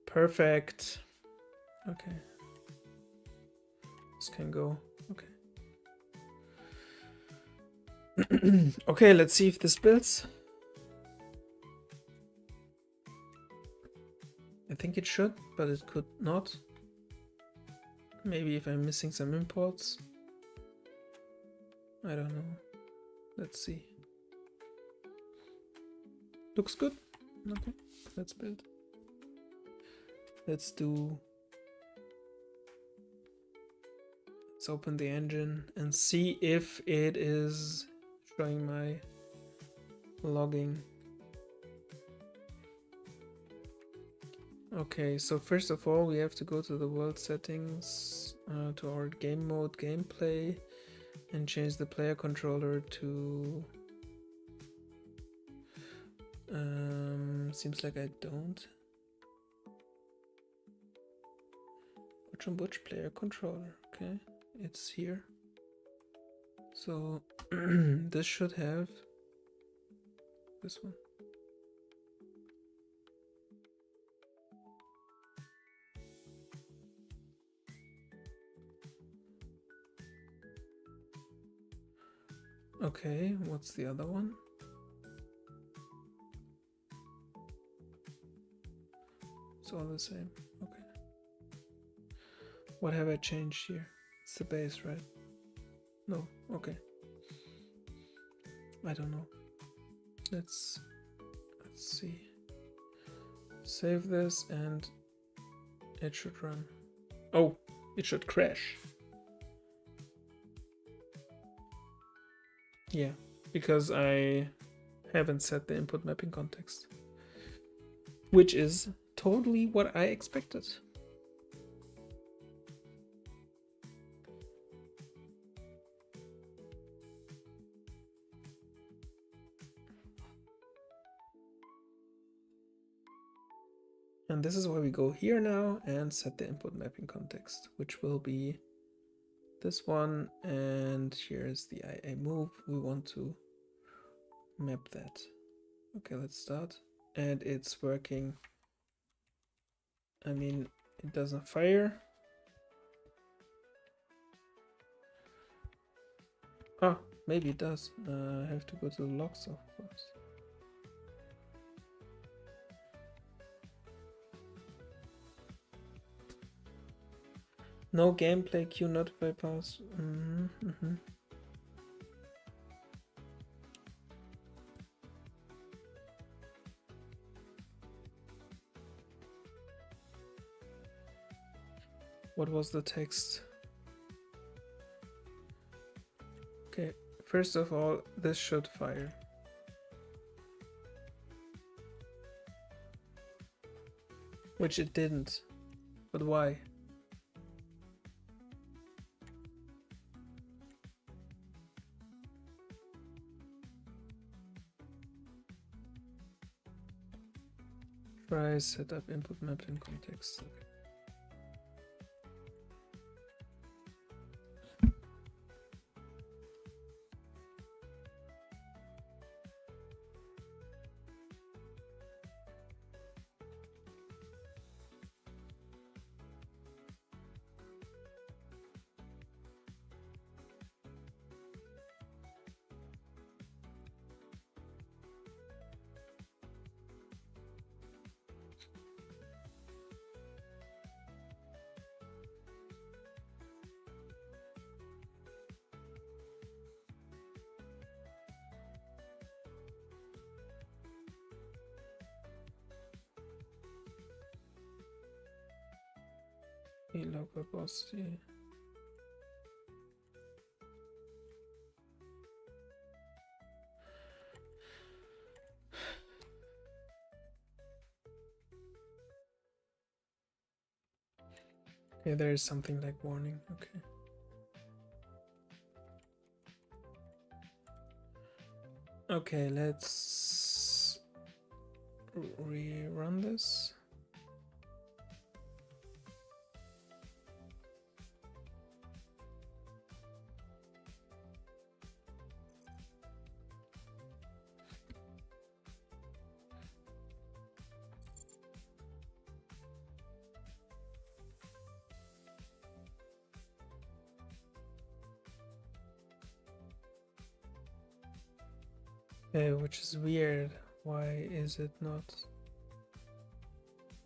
Perfect. Okay. This can go. Okay. Okay, let's see if this builds. I think it should, but it could not. Maybe if I'm missing some imports. I don't know. Let's see. Looks good. Okay, let's build. Let's open the engine and see if it is showing my logging. Okay, so first of all, we have to go to the world settings, to our game mode gameplay, and change the player controller to... seems like I don't. Hutch and Butch player controller, okay, it's here. So this should have this one. Okay, what's the other one? It's all the same. Okay. What have I changed here? It's the base, right? No. Okay. I don't know. Let's see. Save this and it should run. Oh, it should crash. Yeah, because I haven't set the input mapping context, which is totally what I expected. And this is why we go here now and set the input mapping context, which will be this one. And here's the IA move. We want to map that. Okay, let's start. And it's working. I mean, it doesn't fire. Oh, maybe it does. I have to go to the logs, of course. No gameplay queue notify pass. What was the text? Okay, first of all, this should fire. Which it didn't. But why? Try setup input mapping context. log verbosity. Yeah, there is something like warning. Okay. Okay, let's rerun this. Which is weird. Why is it not?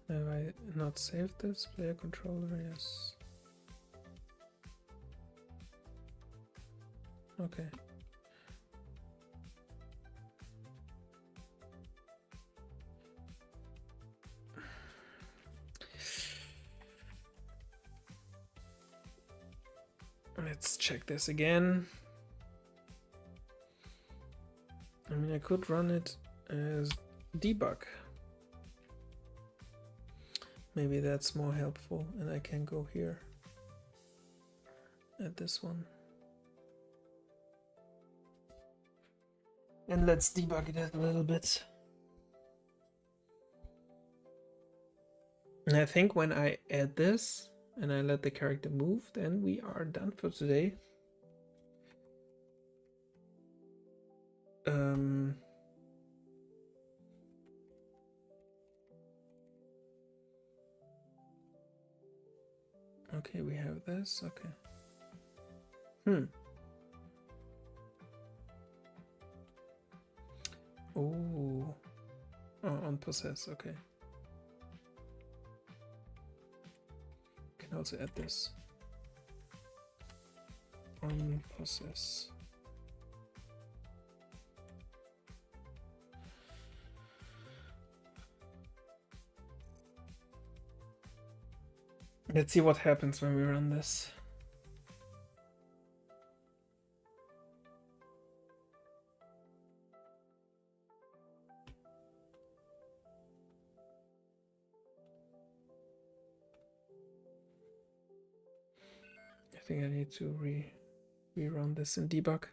Have I not saved this? Player controller, yes. Okay. Let's check this again. I mean, I could run it as debug. Maybe that's more helpful, and I can go here at this one. And let's debug it a little bit. And I think when I add this and I let the character move, then we are done for today. Okay, we have this. Okay. Oh, on possess. Okay. Can also add this on possess. Let's see what happens when we run this. I think I need to rerun this in debug.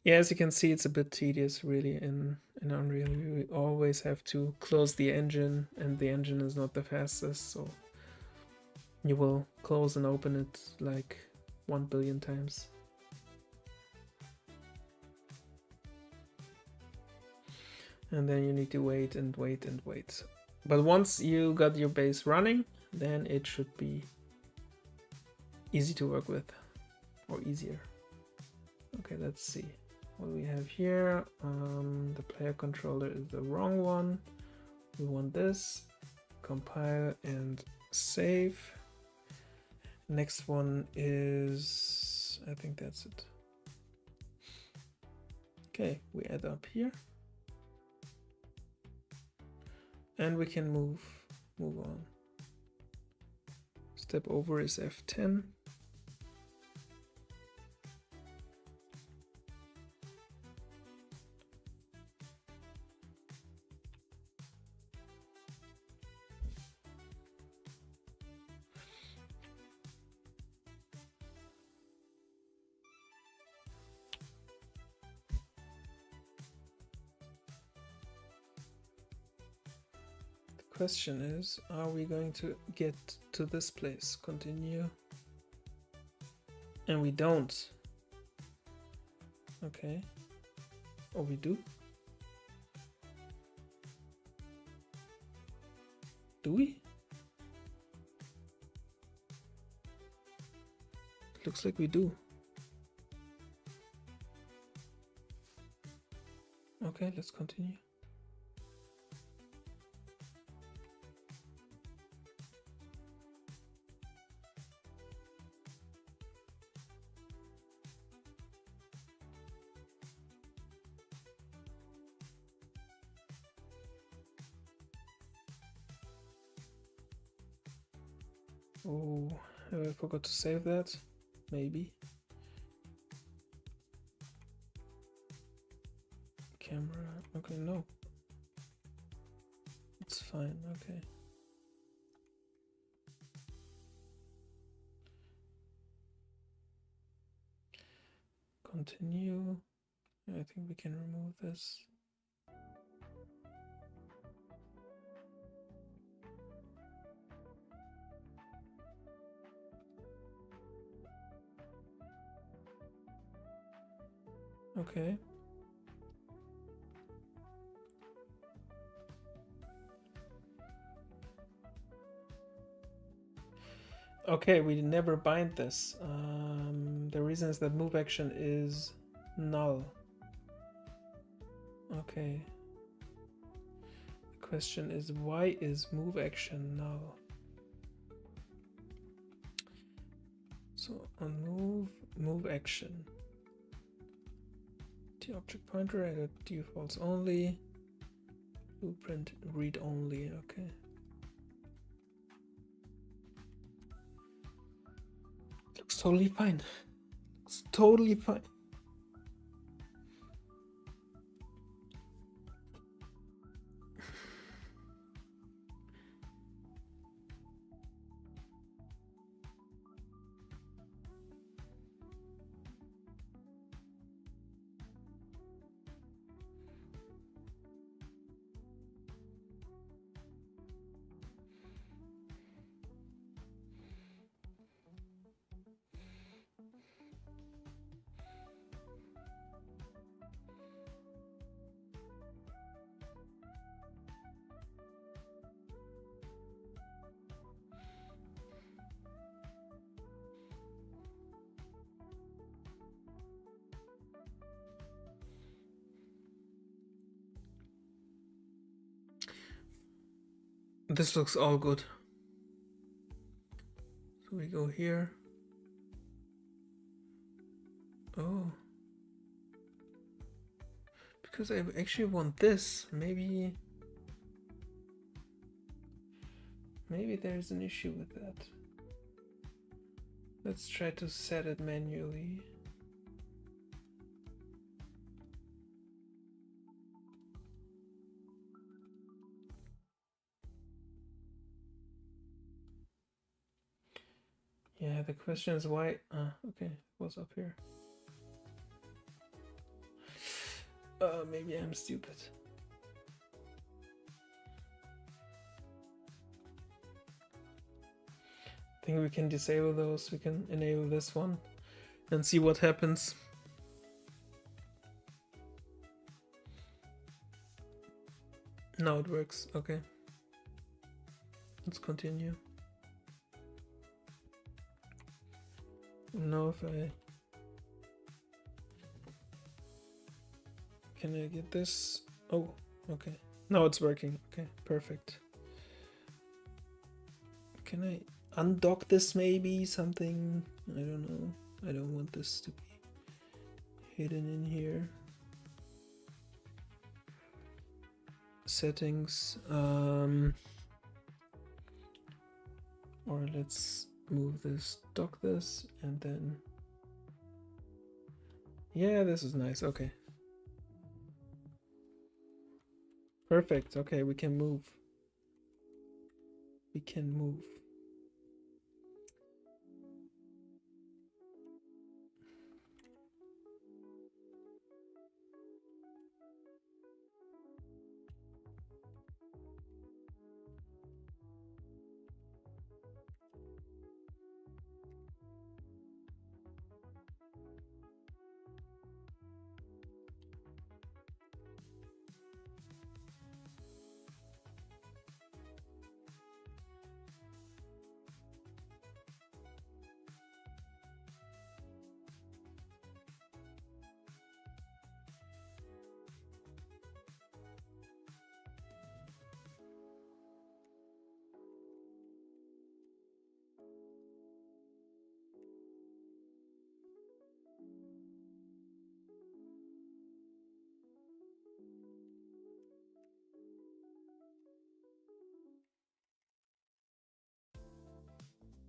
Yeah, as you can see, it's a bit tedious really in Unreal. You always have to close the engine, and the engine is not the fastest, so you will close and open it like 1 billion times. And then you need to wait and wait and wait. But once you got your base running, then it should be easy to work with, or easier. Okay, let's see what we have here. The player controller is the wrong one. We want this. Compile and save. Next one is, I think that's it. Okay, we add up here. And we can move on. Step over is F10. Question is, are we going to get to this place? Continue. And we don't. Okay. Or we do? Do we? Looks like we do. Okay, let's continue. Oh, I forgot to save that. Maybe. Camera. Okay, no. It's fine. Okay. Continue. I think we can remove this. Okay. Okay, we never bind this. The reason is that move action is null. Okay. The question is, why is move action null? So on move action. The object pointer at defaults only. Blueprint read only. Okay. Looks totally fine. Looks totally fine. This looks all good. So we go here. Oh. Because I actually want this. Maybe there's an issue with that. Let's try to set it manually. Yeah, the question is why. Okay, what's up here? Maybe I'm stupid. I think we can disable those. We can enable this one and see what happens. Now it works. Okay. Let's continue. Now if I... Can I get this? Oh, okay. Now it's working. Okay, perfect. Can I undock this maybe? Something? I don't know. I don't want this to be hidden in here. Settings. Or let's move this, dock this, and then... Yeah, this is nice. Okay. Perfect. Okay, we can move. We can move.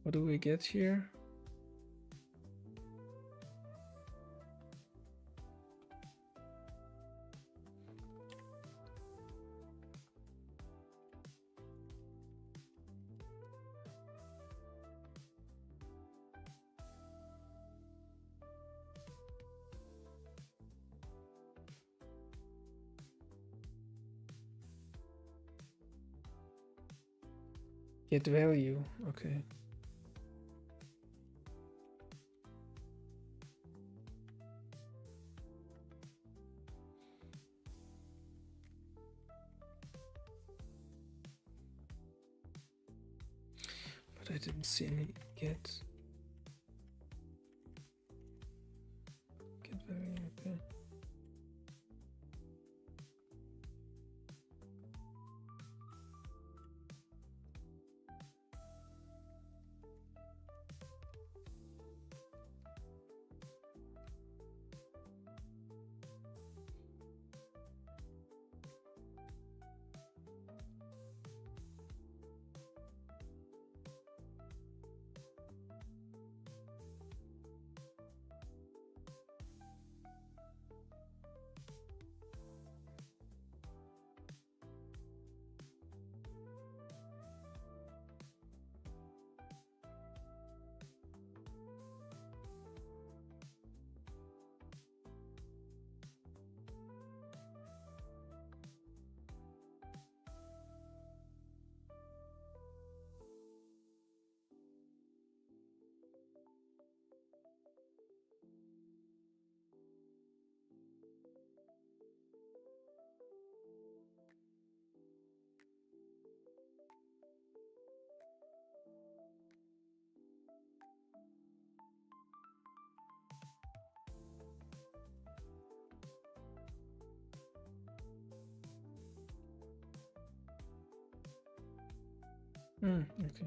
What do we get here? Get value, okay. But I didn't see any get value, okay. Okay.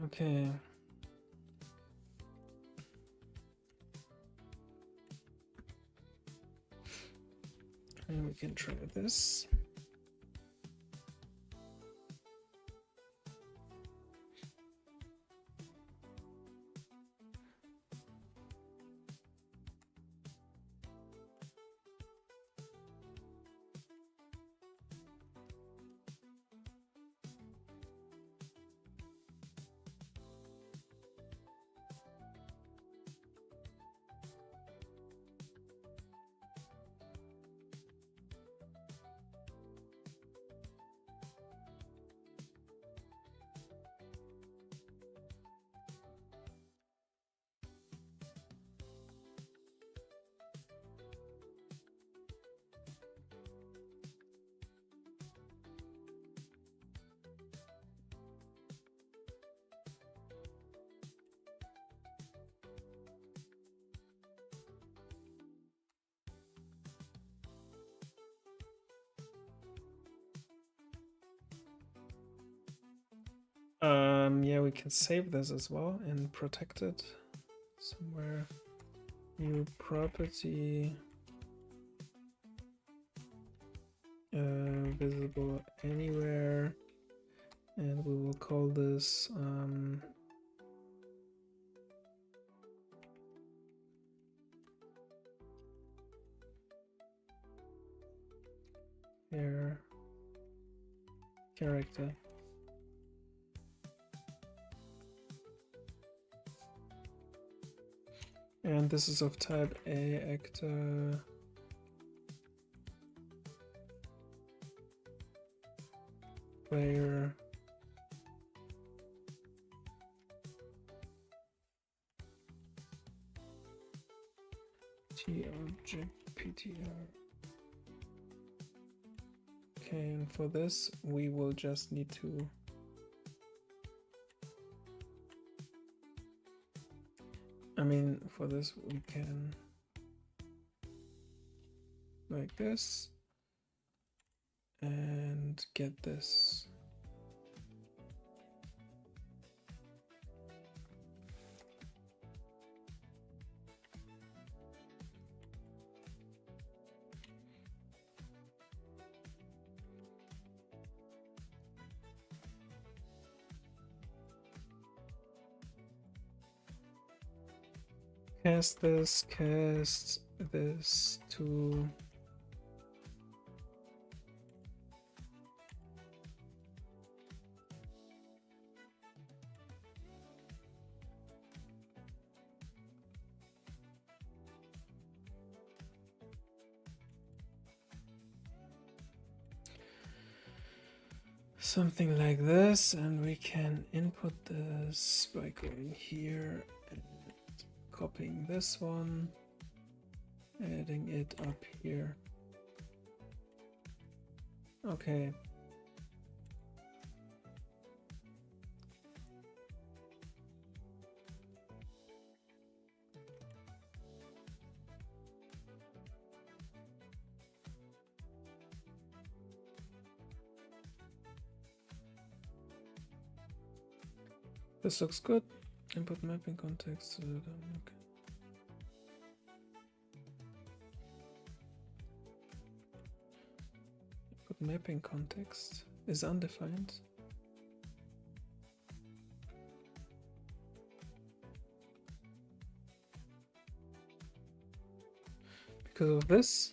Okay. And we can try this. Yeah, we can save this as well and protect it somewhere. New property, visible anywhere, and we will call this here character. And this is of type A actor. Player. T object PTR. Okay, and for this we will just need to for this we can like this and get this. Cast this to something like this, and we can input this by going here and copying this one, adding it up here. Okay. This looks good. Input mapping context. Okay. Input mapping context is undefined. Because of this.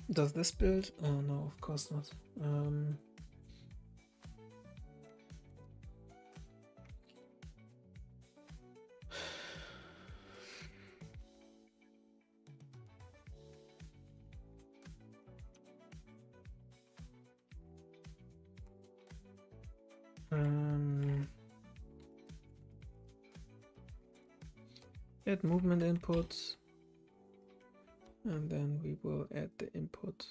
Does this build? Oh no, of course not. Add movement input. And then we will add the input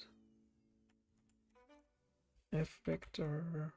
F vector.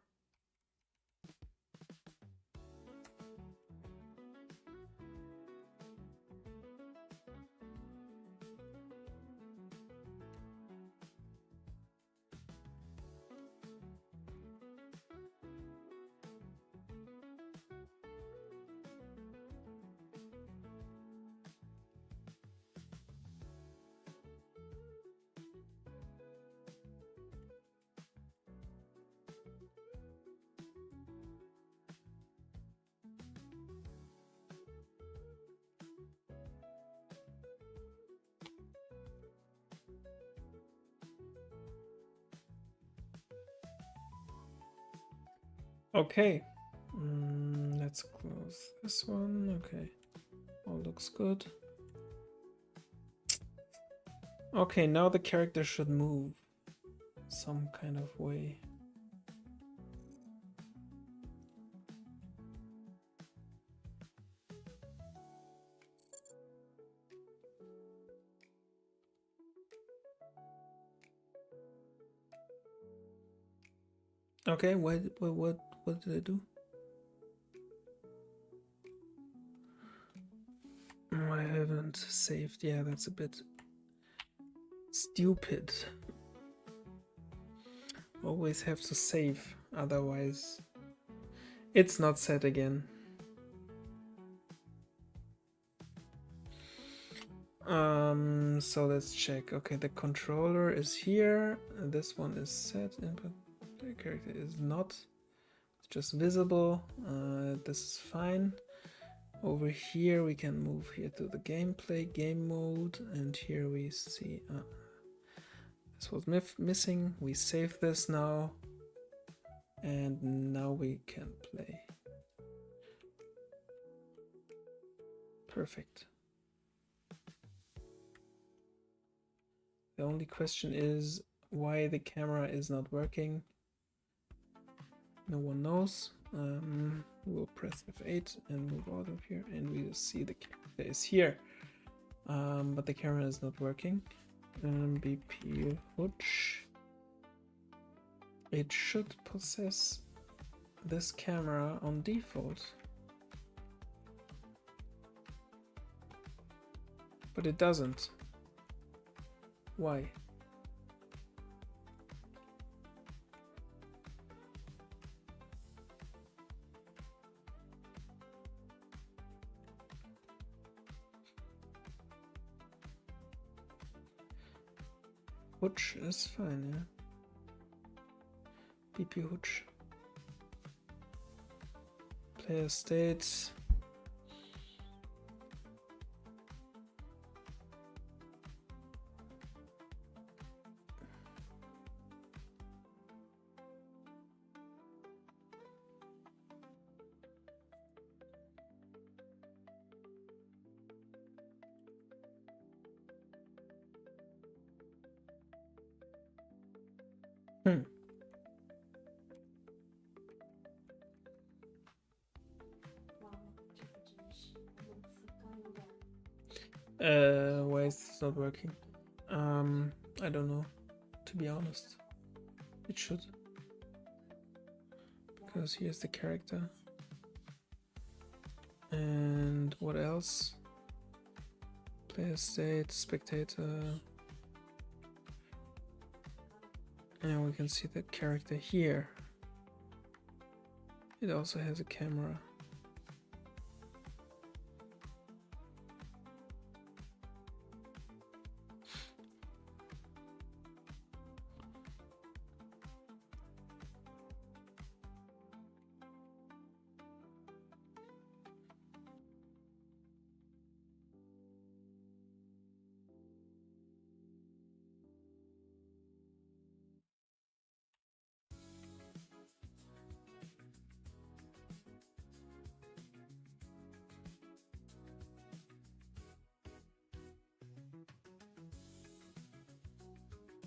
Okay, let's close this one. Okay, all looks good. Okay, now the character should move some kind of way. Okay, what did I do? Oh, I haven't saved. Yeah, that's a bit stupid. Always have to save, otherwise it's not set again. So let's check. Okay, the controller is here. This one is set. Input. The character is not. just visible. This is fine. Over here we can move here to the gameplay, game mode, and here we see this was missing. We save this now, and now we can play. Perfect. The only question is why the camera is not working. No one knows. We'll press F8 and move out of here, and we will see the character is here. But the camera is not working. BP Hutch. It should possess this camera on default. But it doesn't. Why? Hutch is fine, yeah. BP Hutch. Player state. Why is this not working? I don't know, to be honest. It should. Because here's the character. And what else? Player state, spectator. And we can see the character here. It also has a camera.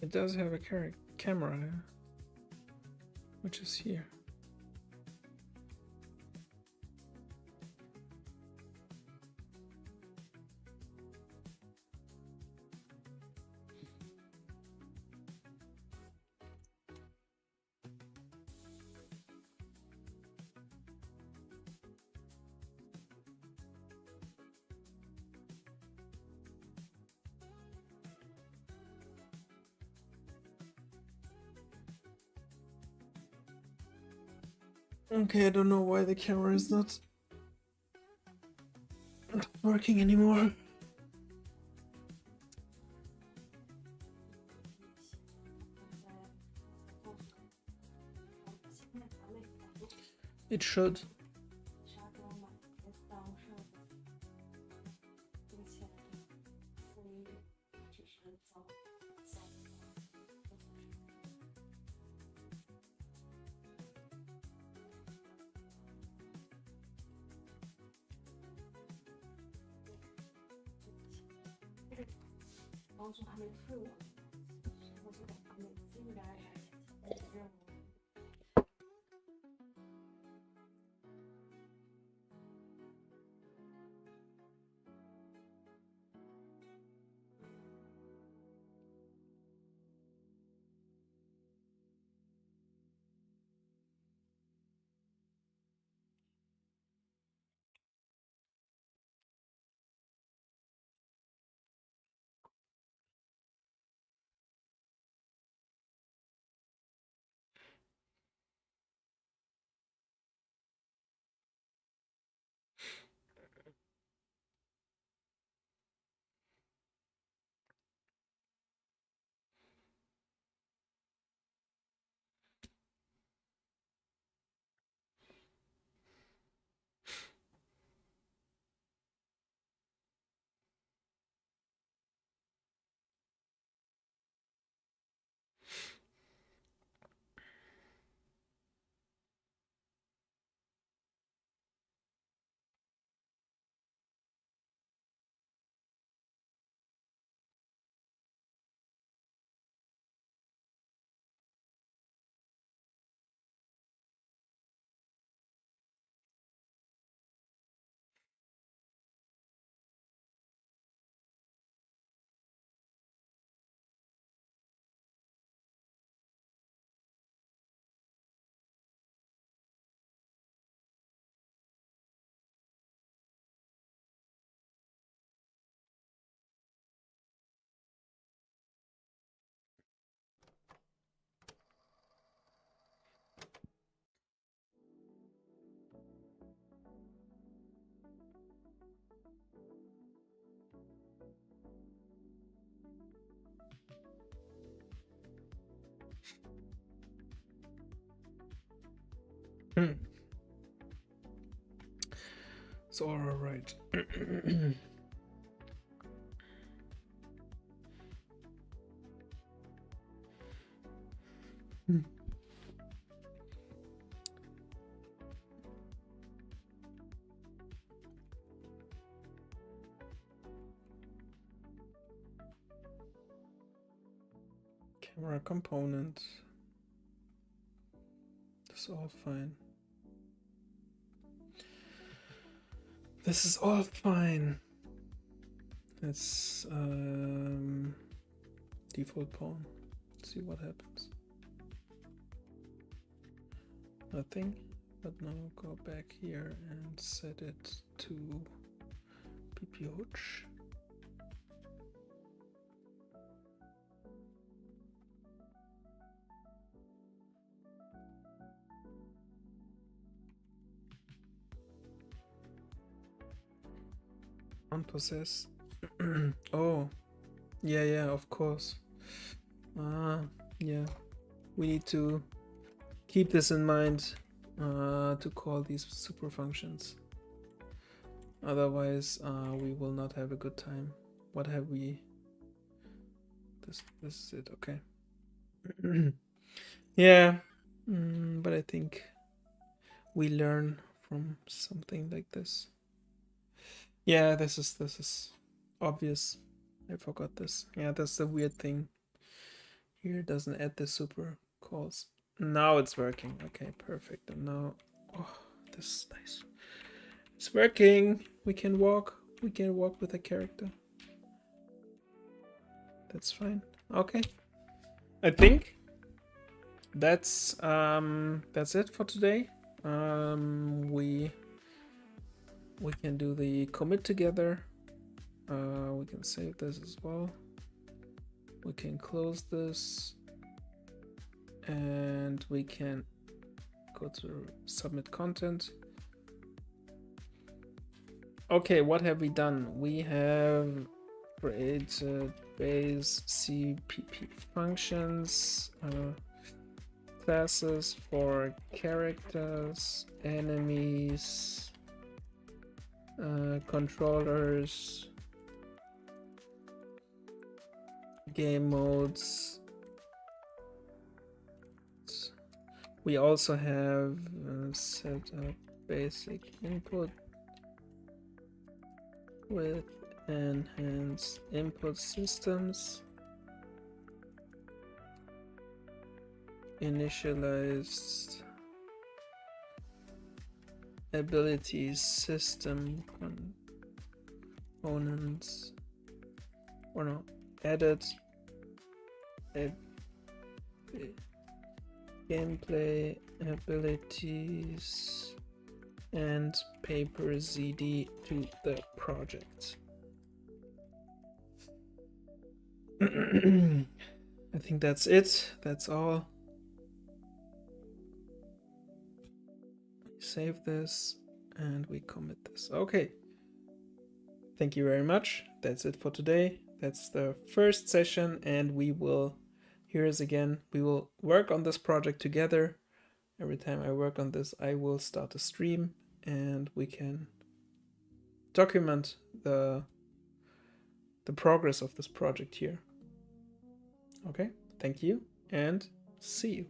It does have a camera, which is here. Okay, I don't know why the camera is not working anymore. It should. It's all right. Camera component. That's all fine. This is all fine. Let's default pawn. See what happens. Nothing. But now go back here and set it to Hutch. Unpossess. Oh, yeah, of course. Yeah. We need to keep this in mind to call these super functions. Otherwise, we will not have a good time. What have we? This is it. Okay. Yeah, but I think we learn from something like this. Yeah, this is obvious. I forgot this. Yeah, that's the weird thing. Here it doesn't add the super calls. Now it's working. Okay, perfect. And now, oh, this is nice. It's working. We can walk. We can walk with a character. That's fine. Okay. I think that's it for today. We can do the commit together. We can save this as well. We can close this and we can go to submit content. Okay, what have we done? We have created base CPP functions, classes for characters, enemies, controllers, game modes. We also have set up basic input with enhanced input systems, initialized abilities system components, or no, added gameplay abilities and paper ZD to the project. I think that's it. That's all. Save this and we commit this. Okay. Thank you very much. That's it for today. That's the first session, and we will, here is again, we will work on this project together. Every time I work on this, I will start a stream and we can document the progress of this project here. Okay, thank you and see you.